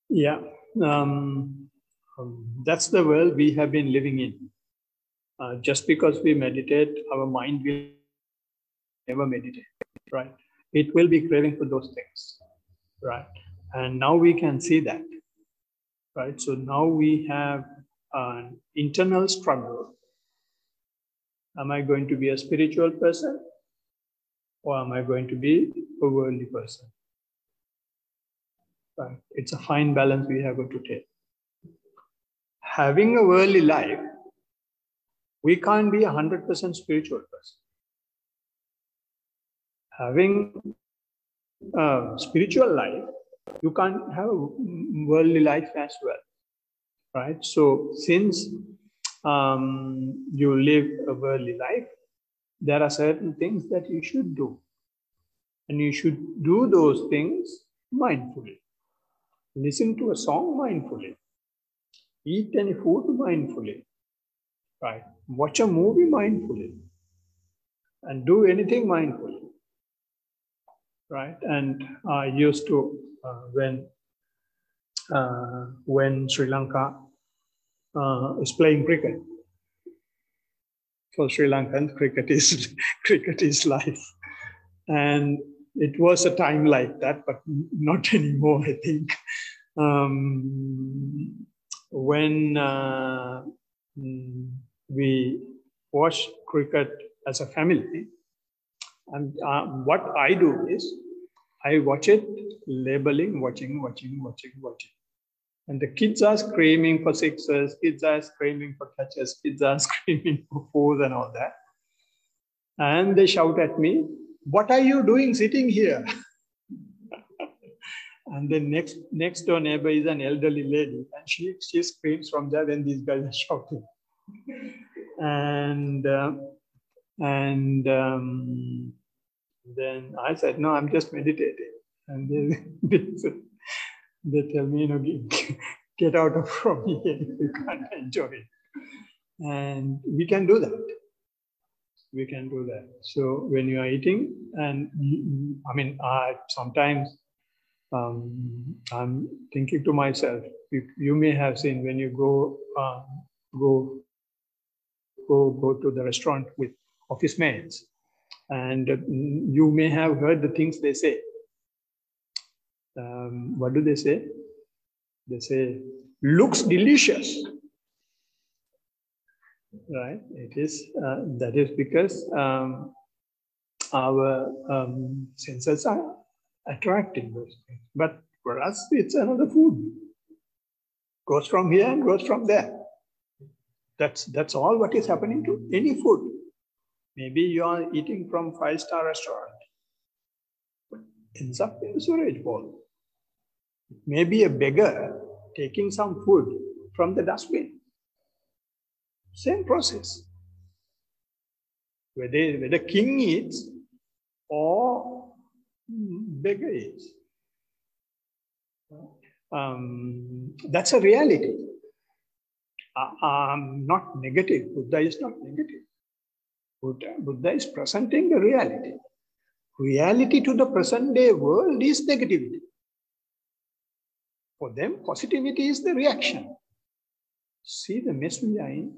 Yeah, that's the world we have been living in. Just because we meditate, our mind will never meditate, right? It will be craving for those things, right? And now we can see that, right? So now we have an internal struggle. Am I going to be a spiritual person or am I going to be a worldly person? Right? It's a fine balance we have got to take. Having a worldly life, we can't be 100% spiritual person. Having a spiritual life, you can't have a worldly life as well, right? So since you live a worldly life, there are certain things that you should do. And you should do those things mindfully. Listen to a song mindfully. Eat any food mindfully, right? Watch a movie mindfully. And do anything mindfully, right? And I used to, when Sri Lanka is playing cricket, for Sri Lankans, cricket is life. And it was a time like that, but not anymore, I think. When we watch cricket as a family, and what I do is, I watch it, labeling, watching. And the kids are screaming for sixes, kids are screaming for catches, kids are screaming for fours and all that. And they shout at me, "What are you doing sitting here?" And then next door neighbor is an elderly lady, and she screams from there when these guys are shouting. And then I said, "No, I'm just meditating." And they tell me, get out from here if you can't enjoy it. And we can do that. We can do that. So when you are eating, and sometimes I'm thinking to myself, you may have seen when you go to the restaurant with office mates, and you may have heard the things they say. What do they say? They say, "Looks delicious." Right? It is. That is because our senses are attracting those things. But for us, it's another food. Goes from here and goes from there. That's all what is happening to any food. Maybe you are eating from 5-star restaurant, but ends up in the sewage bowl. Maybe a beggar taking some food from the dustbin. Same process. Whether king eats or beggar eats. That's a reality. Not negative. Buddha is not negative. Buddha is presenting the reality. Reality to the present day world is negativity. For them, positivity is the reaction. See the mess we are in.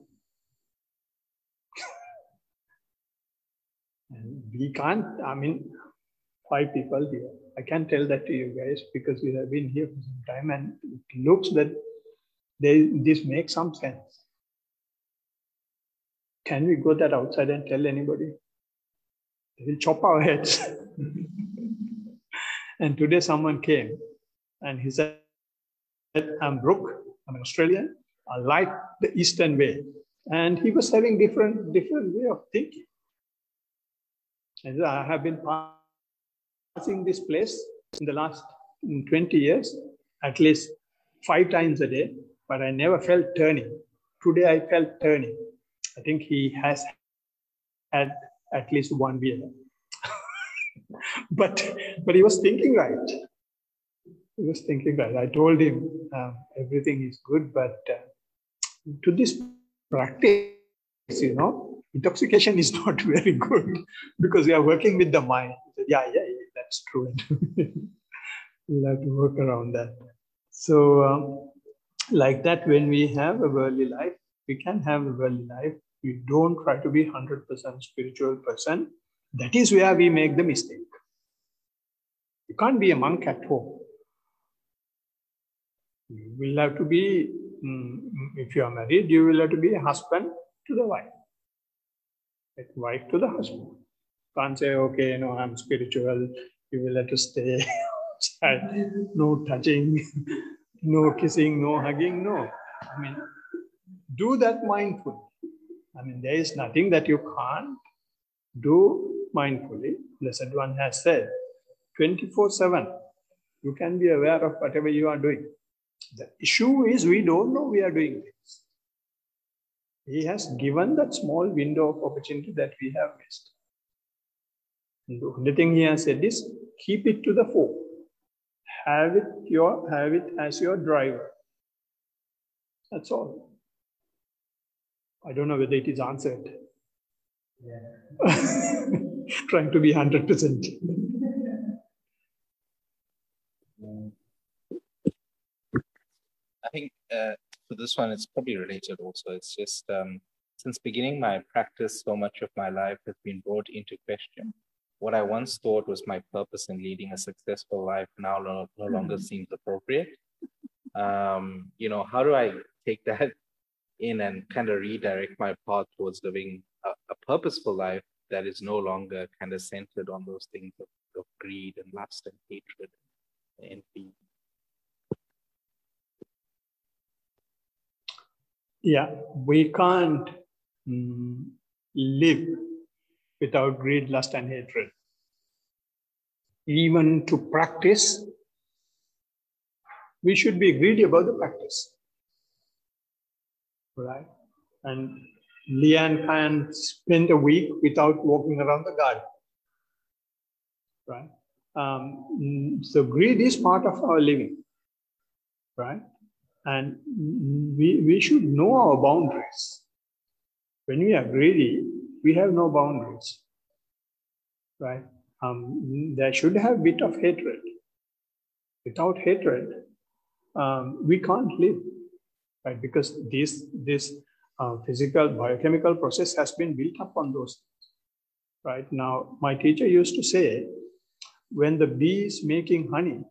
And we can't, 5 people here. I can tell that to you guys because we have been here for some time, and it looks that this makes some sense. Can we go that outside and tell anybody? They will chop our heads. And today someone came and he said, "I'm Brooke, I'm an Australian. I like the Eastern way." And he was having different way of thinking. And I have been passing this place in the last 20 years, at least 5 times a day, but I never felt turning. Today I felt turning. I think he has had at least 1 beer. but he was thinking right. He was thinking right. I told him everything is good, but to this practice, intoxication is not very good because we are working with the mind. Yeah, that's true. We'll have to work around that. So like that, when we have a worldly life, we can have a worldly life. We don't try to be 100% spiritual person. That is where we make the mistake. You can't be a monk at home. You will have to be, if you are married, you will have to be a husband to the wife. Like wife to the husband. Can't say, okay, I'm spiritual. You will have to stay outside. No touching, no kissing, no hugging. No. Do that mindfully. There is nothing that you can't do mindfully. Blessed One has said, 24/7. You can be aware of whatever you are doing. The issue is we don't know we are doing this. He has given that small window of opportunity that we have missed. And the only thing he has said is keep it to the fore. Have it as your driver. That's all. I don't know whether it is answered. Yeah. Trying to be 100%. I think for this one, it's probably related also. It's just since beginning my practice, so much of my life has been brought into question. What I once thought was my purpose in leading a successful life now no longer seems appropriate. How do I take that in and kind of redirect my path towards living a purposeful life that is no longer kind of centered on those things of greed and lust and hatred and envy? Yeah, we can't live without greed, lust, and hatred. Even to practice, we should be greedy about the practice. Right? And Leanne can spend a week without walking around the garden. Right? So greed is part of our living. Right? And we should know our boundaries. When we are greedy, we have no boundaries. Right? There should have a bit of hatred. Without hatred, we can't live. Right? Because this physical biochemical process has been built up on those things. Right? Now, my teacher used to say, when the bee is making honey,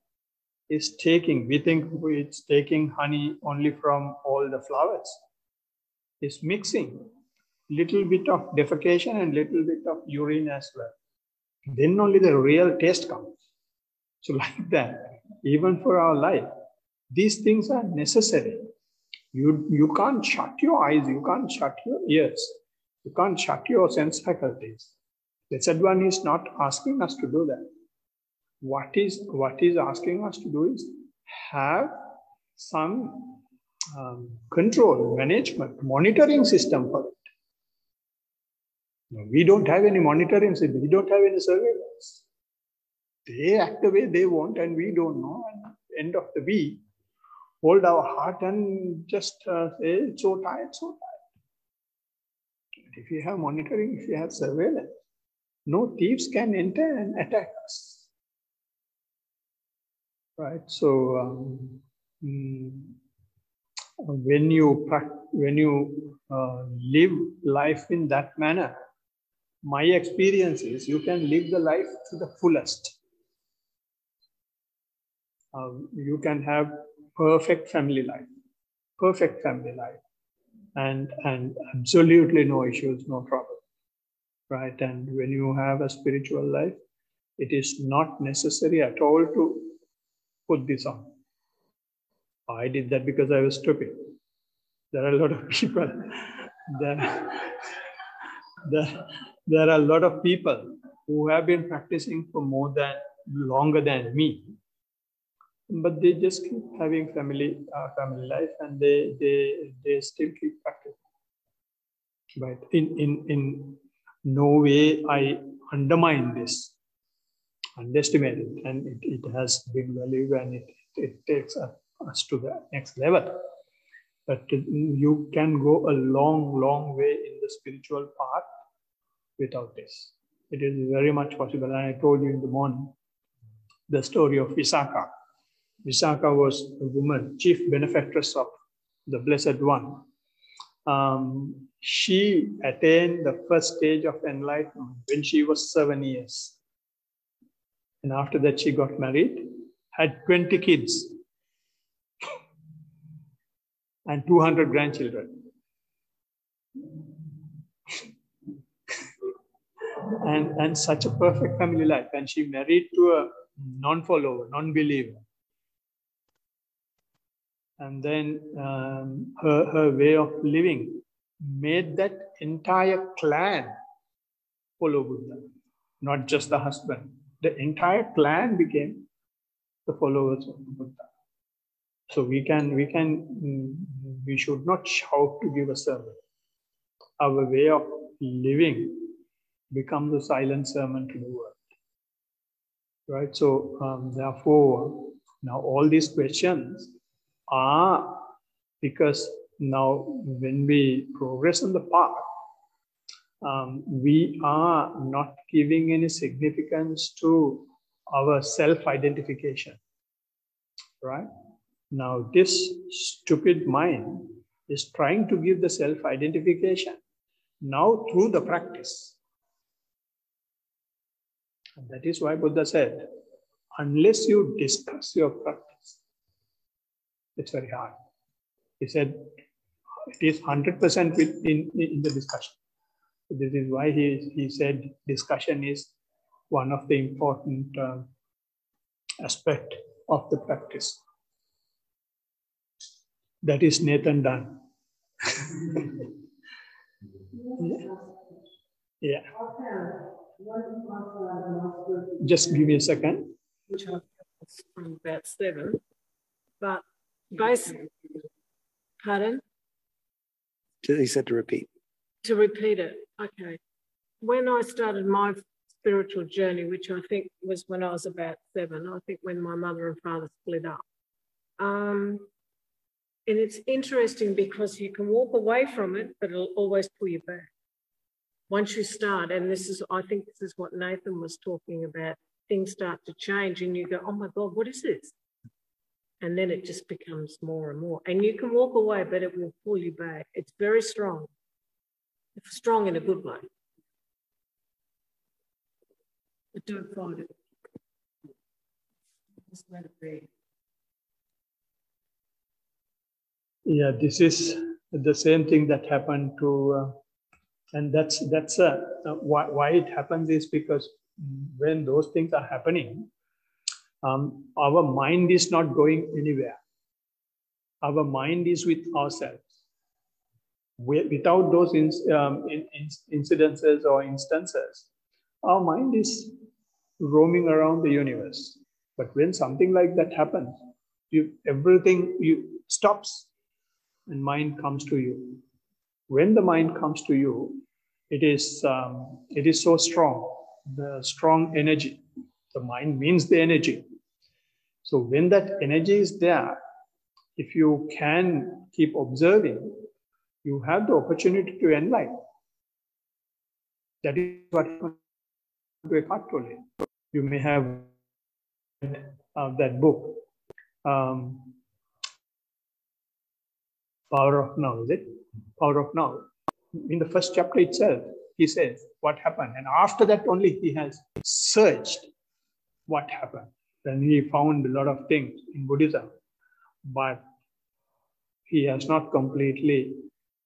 we think it's taking honey only from all the flowers. It's mixing little bit of defecation and little bit of urine as well. Then only the real taste comes. So like that, even for our life, these things are necessary. You can't shut your eyes, you can't shut your ears, you can't shut your sense faculties. The Blessed One is not asking us to do that. What is asking us to do is have some control, management, monitoring system for it. We don't have any monitoring system. We don't have any surveillance. They act the way they want and we don't know. And at the end of the week, hold our heart and just say, it's so tired, so tired. But if you have monitoring, if you have surveillance, no thieves can enter and attack us. Right? So when you live life in that manner, my experience is you can live the life to the fullest. You can have perfect family life, and absolutely no issues, no trouble, right? And when you have a spiritual life, it is not necessary at all to put this on. I did that because I was stupid. There are a lot of people. There are a lot of people who have been practicing for longer than me, but they just keep having family life, and they still keep practicing. Right? In no way I undermine this, underestimate it, and it has big value, and it takes us to the next level. But you can go a long way in the spiritual path without this. It is very much possible. And I told you in the morning the story of Visakha. Visakha was a woman, chief benefactress of the Blessed One. She attained the first stage of enlightenment when she was 7 years. And after that, she got married, had 20 kids, and 200 grandchildren. And such a perfect family life. And she married to a non-follower, non-believer. And then her way of living made that entire clan follow Buddha, not just the husband. The entire clan became the followers of the Buddha. So we should not shout to give a sermon. Our way of living becomes a silent sermon to the world. Right? So therefore, now all these questions are because now when we progress on the path, we are not giving any significance to our self-identification. Right? Now this stupid mind is trying to give the self-identification now through the practice. And that is why Buddha said, unless you discuss your practice, it's very hard. He said, it is 100% in the discussion. This is why he said discussion is one of the important aspect of the practice. That is Nathan done. Yeah. Just give me a second. Which I was from about 7, but basically, pardon? He said to repeat. To repeat it, okay. When I started my spiritual journey, which I think was when I was about 7, I think when my mother and father split up. And it's interesting because you can walk away from it, but it'll always pull you back. Once you start, and I think this is what Nathan was talking about, things start to change and you go, oh my God, what is this? And then it just becomes more and more. And you can walk away, but it will pull you back. It's very strong. It's strong in a good way. But don't fight it. Just let it be. Yeah, this is the same thing that happened to, and that's why it happens is because when those things are happening, our mind is not going anywhere. Our mind is with ourselves. Without those incidences or instances, our mind is roaming around the universe. But when something like that happens, everything stops and mind comes to you. When the mind comes to you, it is so strong, the strong energy. The mind means the energy. So when that energy is there, if you can keep observing, you have the opportunity to enlighten. That is what happened to Eckhart Tolle. You may have read that book, Power of Now, is it? Power of Now. In the first chapter itself, he says what happened. And after that only he has searched what happened. Then he found a lot of things in Buddhism, but he has not completely,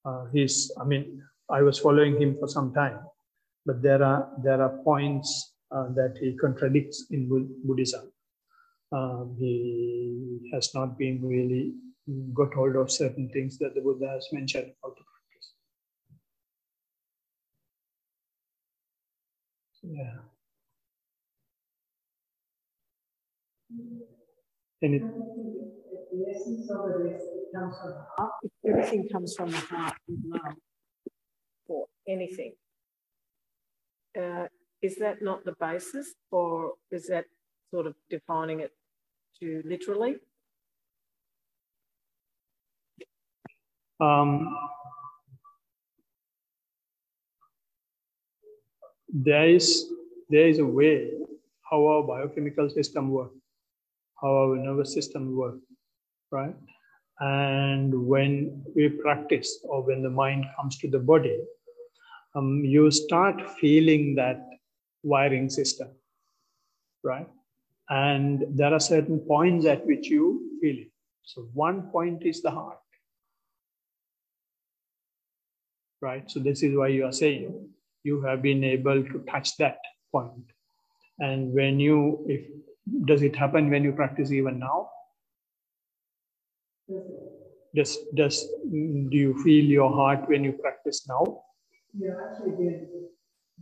I was following him for some time, but there are points that he contradicts in Buddhism. He has not been really got hold of certain things that the Buddha has mentioned about the practice. Yeah. The essence of it comes from the heart. If everything comes from the heart with love for anything, is that not the basis, or is that sort of defining it too literally? There is a way how our biochemical system works, how our nervous system works, right? And when we practice, or when the mind comes to the body, you start feeling that wiring system, right? And there are certain points at which you feel it. So one point is the heart, right? So this is why you are saying you have been able to touch that point. And when does it happen when you practice even now? Do you feel your heart when you practice now? Yeah, actually did,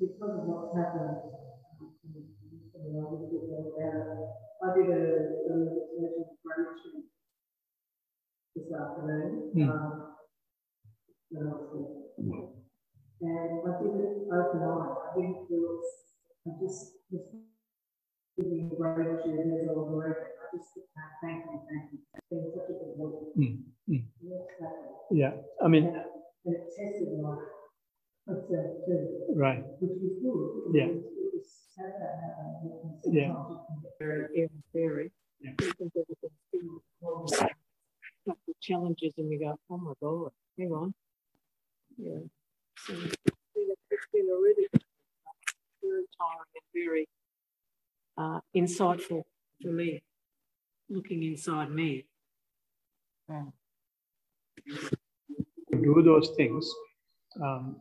because of what's happened. I did a And I didn't open eye. I didn't feel. I just was giving gratitude as I was working. I just thank you. It's been such a good week. Yeah, I mean, and it tested my myself too. Right. Which was good. Yeah. Yeah. Very. Yeah. You think everything's got the challenges, and you go, oh my God, hang on. Yeah. So it's been a really very tiring and very insightful for me, looking inside me. Do those things.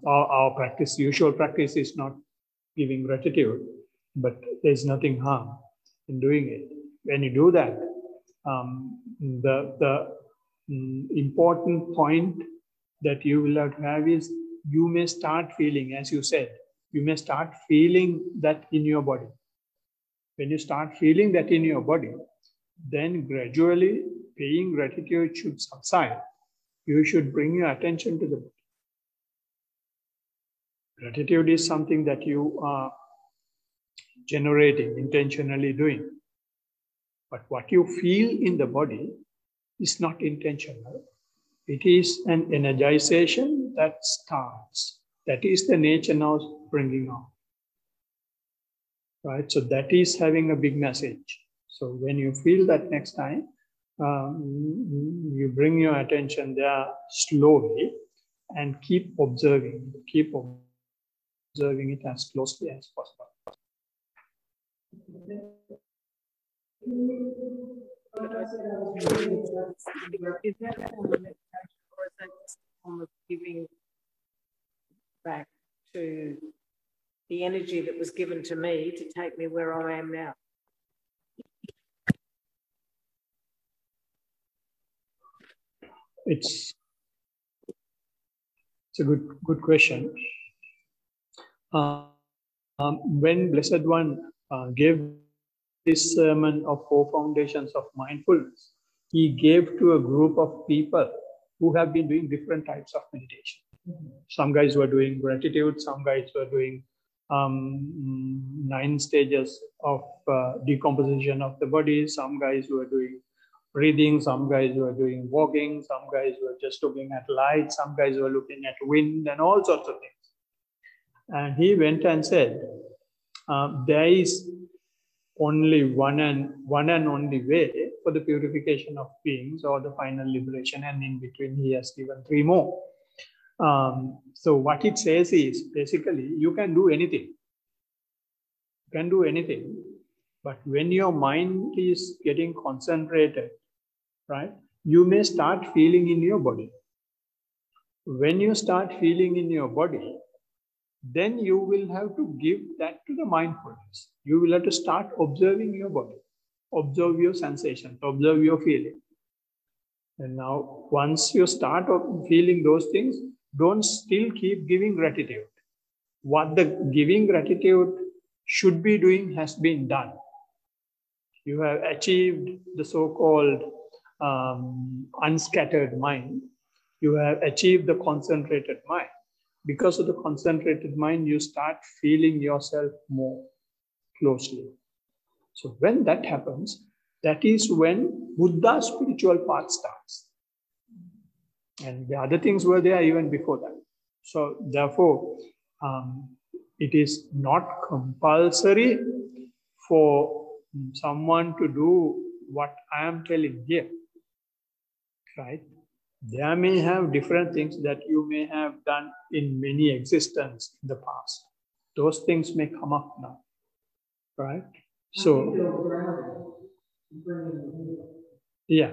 Our practice, usual practice, is not giving gratitude, but there's nothing harm in doing it. When you do that, the important point that you will have to have is you may start feeling, as you said, you may start feeling that in your body. When you start feeling that in your body, then gradually paying gratitude should subside. You should bring your attention to the body. Gratitude is something that you are generating, intentionally doing. But what you feel in the body is not intentional. It is an energization that starts. That is the nature now bringing out. Right? So that is having a big message. So when you feel that next time, you bring your attention there slowly and keep observing it as closely as possible. Is that a form of meditation, or is that just a form of giving back to the energy that was given to me to take me where I am now? It's a good question. When Blessed One gave this sermon of 4 foundations of mindfulness, he gave to a group of people who have been doing different types of meditation. Some guys were doing gratitude, some guys were doing 9 stages of decomposition of the body, some guys were doing breathing, some guys were doing walking, some guys were just looking at light, some guys were looking at wind, and all sorts of things. And he went and said, there is only one and only way for the purification of beings or the final liberation, and in between he has given 3 more. So what it says is, basically, you can do anything. You can do anything, but when your mind is getting concentrated, right, you may start feeling in your body. When you start feeling in your body, then you will have to give that to the mindfulness. You will have to start observing your body, observe your sensations, observe your feeling. And now, once you start feeling those things, don't still keep giving gratitude. What the giving gratitude should be doing has been done. You have achieved the so-called unscattered mind. You have achieved the concentrated mind. Because of the concentrated mind, you start feeling yourself more closely. So when that happens, that is when Buddha's spiritual path starts. And the other things were there even before that. So therefore, it is not compulsory for someone to do what I am telling here, right? There may have different things that you may have done in many existences in the past. Those things may come up now, right? So, yeah.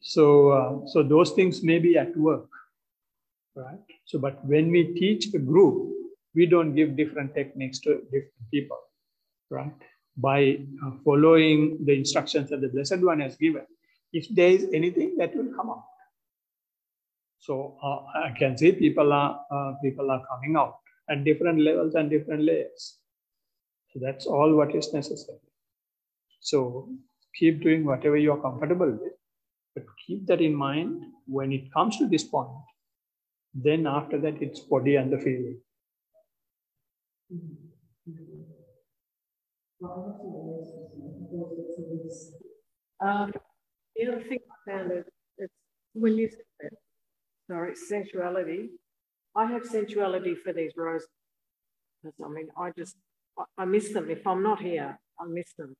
So those things may be at work, right? So, but when we teach a group, we don't give different techniques to different people, right? By following the instructions that the Blessed One has given, if there is anything that will come out. So I can see people are coming out at different levels and different layers. So that's all what is necessary. So keep doing whatever you are comfortable with. But keep that in mind when it comes to this point. Then after that, it's body and the feeling. The other thing I found is it's when you said that, sorry, sensuality. I have sensuality for these roses. I mean, I miss them. If I'm not here, I miss them.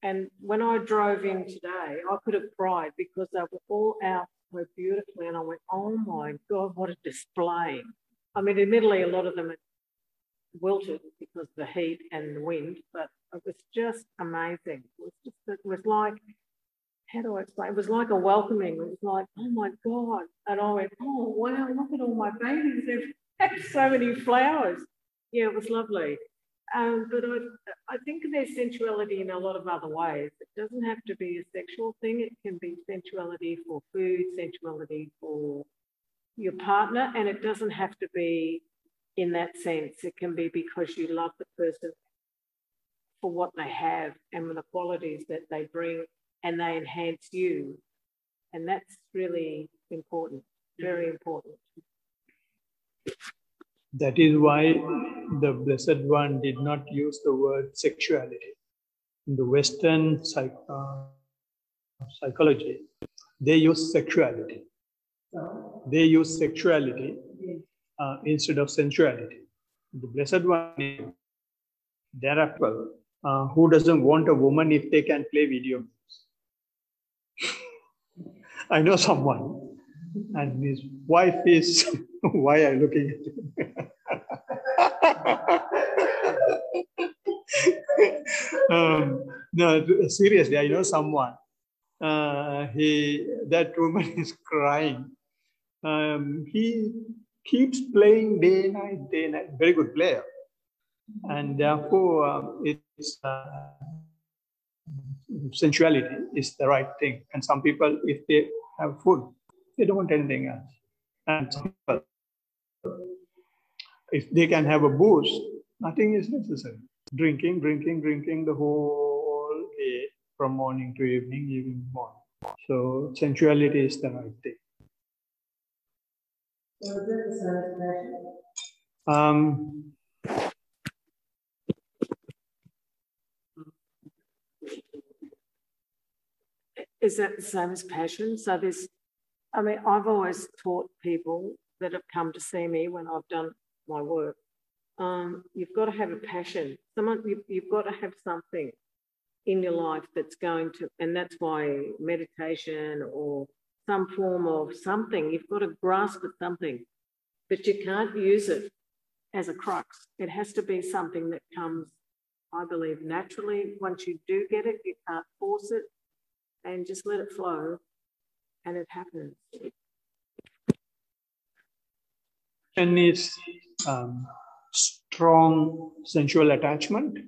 And when I drove in today, I could have cried because they were all out so beautifully. And I went, oh my God, what a display. I mean, admittedly, a lot of them had wilted because of the heat and the wind, but it was just amazing. It was like, how do I explain? It was like a welcoming. It was like, oh my God. And I went, oh, wow, look at all my babies. They've had so many flowers. Yeah, it was lovely. But I think there's sensuality in a lot of other ways. It doesn't have to be a sexual thing. It can be sensuality for food, sensuality for your partner, and it doesn't have to be in that sense. It can be because you love the person for what they have and the qualities that they bring, and they enhance you. And that's really important, very important. That is why the Blessed One did not use the word sexuality. In the Western psychology, they use sexuality. They use sexuality instead of sensuality. The Blessed One, there are people who doesn't want a woman if they can play video games. I know someone, and his wife is, why are you looking at him? No, seriously, I know someone. That woman is crying. He keeps playing day and night. Very good player, and therefore it's sensuality is the right thing. And some people, if they have food, they don't want anything else. And some people, if they can have a boost, nothing is necessary. Drinking the whole day from morning to evening, evening morning. So sensuality is the right thing. So is it the satisfaction? Is that the same as passion? So there's, I mean, I've always taught people that have come to see me when I've done my work, you've got to have a passion. You've got to have something in your life that's going to, and that's why meditation or some form of something, you've got to grasp at something, but you can't use it as a crux. It has to be something that comes, I believe, naturally. Once you do get it, you can't force it, and just let it flow, and it happens. And it's strong sensual attachment.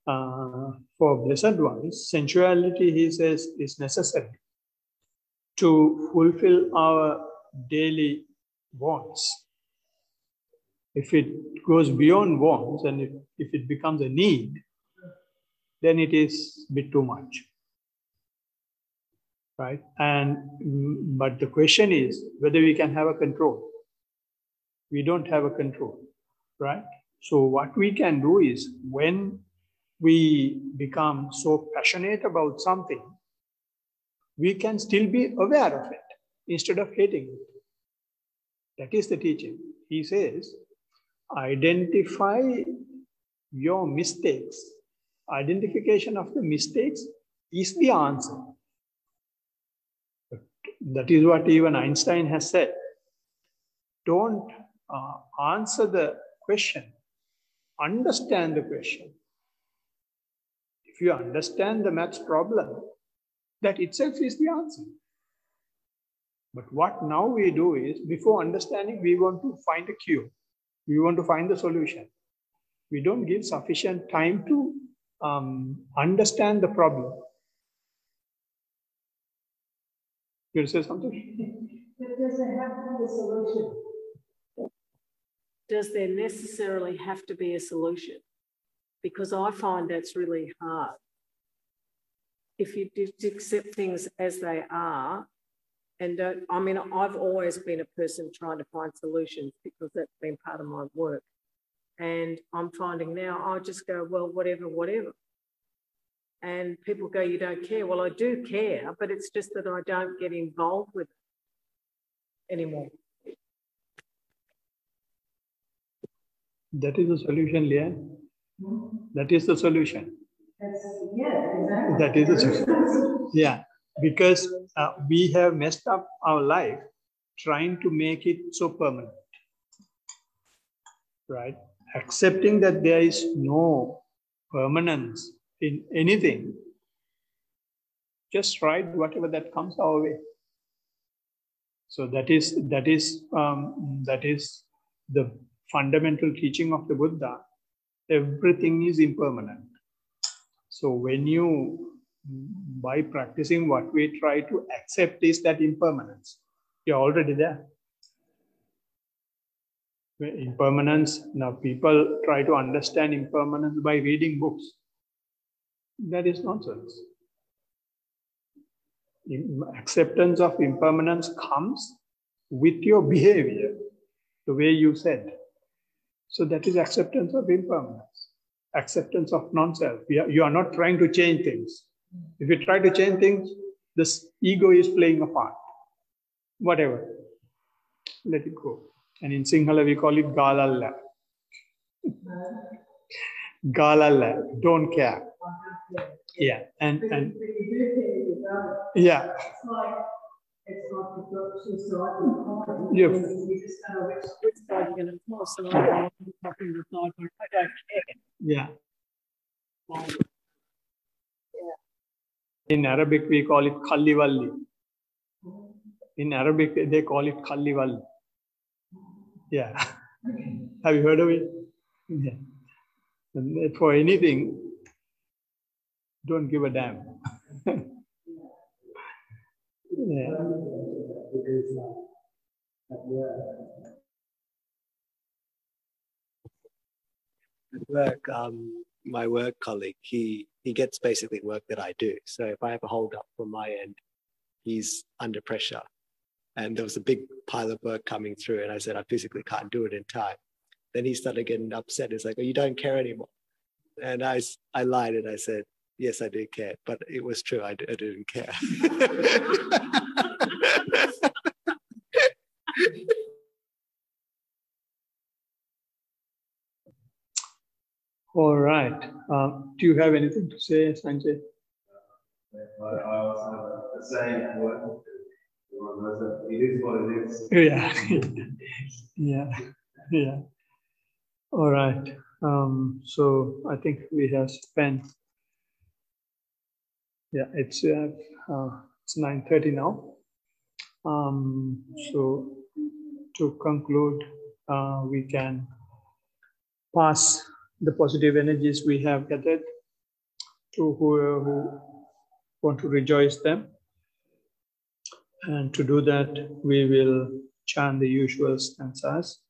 For Blessed Ones, sensuality, he says, is necessary to fulfill our daily wants. If it goes beyond wants and if it becomes a need, then it is a bit too much. Right? But the question is whether we can have a control. We don't have a control, right? So what we can do is when we become so passionate about something, we can still be aware of it instead of hating it. That is the teaching. He says, identify your mistakes. Identification of the mistakes is the answer. That is what even Einstein has said. Don't answer the question. Understand the question. If you understand the maths problem, that itself is the answer. But what now we do is, before understanding, we want to find a cure. We want to find the solution. We don't give sufficient time to understand the problem. You say something? Does it have to be a solution? Does there necessarily have to be a solution? Because I find that's really hard. if you just accept things as they are, and I mean, I've always been a person trying to find solutions because that's been part of my work. And I'm finding now I just go, well, whatever. And people go, you don't care. Well, I do care, but it's just that I don't get involved with it anymore. That is the solution, Leanne. That is the solution. Yeah, exactly. That is the solution. Yeah, because we have messed up our life trying to make it so permanent, right? Accepting that there is no permanence in anything, just write whatever that comes our way. So that is the fundamental teaching of the Buddha. Everything is impermanent. So when you, by practicing what we try to accept is that impermanence, you're already there. Impermanence, now people try to understand impermanence by reading books. That is nonsense. Acceptance of impermanence comes with your behavior, the way you said. So that is acceptance of impermanence, acceptance of non-self. You are not trying to change things. If you try to change things, this ego is playing a part. Whatever, let it go. And in Sinhala we call it galalla. Galalla, don't care. Yeah, and yeah. It's like you've got two sides of the coin. Yeah. You just know Which side you're going to cross, and I don't up in the side where I don't care. Yeah. In Arabic, we call it khalliwalli. In Arabic, they call it khalliwalli. Yeah. Have you heard of it? Yeah. And for anything, don't give a damn. Yeah. At work, my work colleague, he gets basically work that I do. So if I have a hold up from my end, he's under pressure. And there was a big pile of work coming through, and I said, I physically can't do it in time. Then he started getting upset. He's like, oh, you don't care anymore. And I lied and I said, yes, I do care. But it was true, I didn't care. All right. Do you have anything to say, Sanjay? I also have the same word. It is what it is. Yeah. Yeah. All right. So I think we have spent. Yeah, it's 9:30 now. So to conclude, we can pass the positive energies we have gathered to who want to rejoice them. And to do that, we will chant the usual stanzas.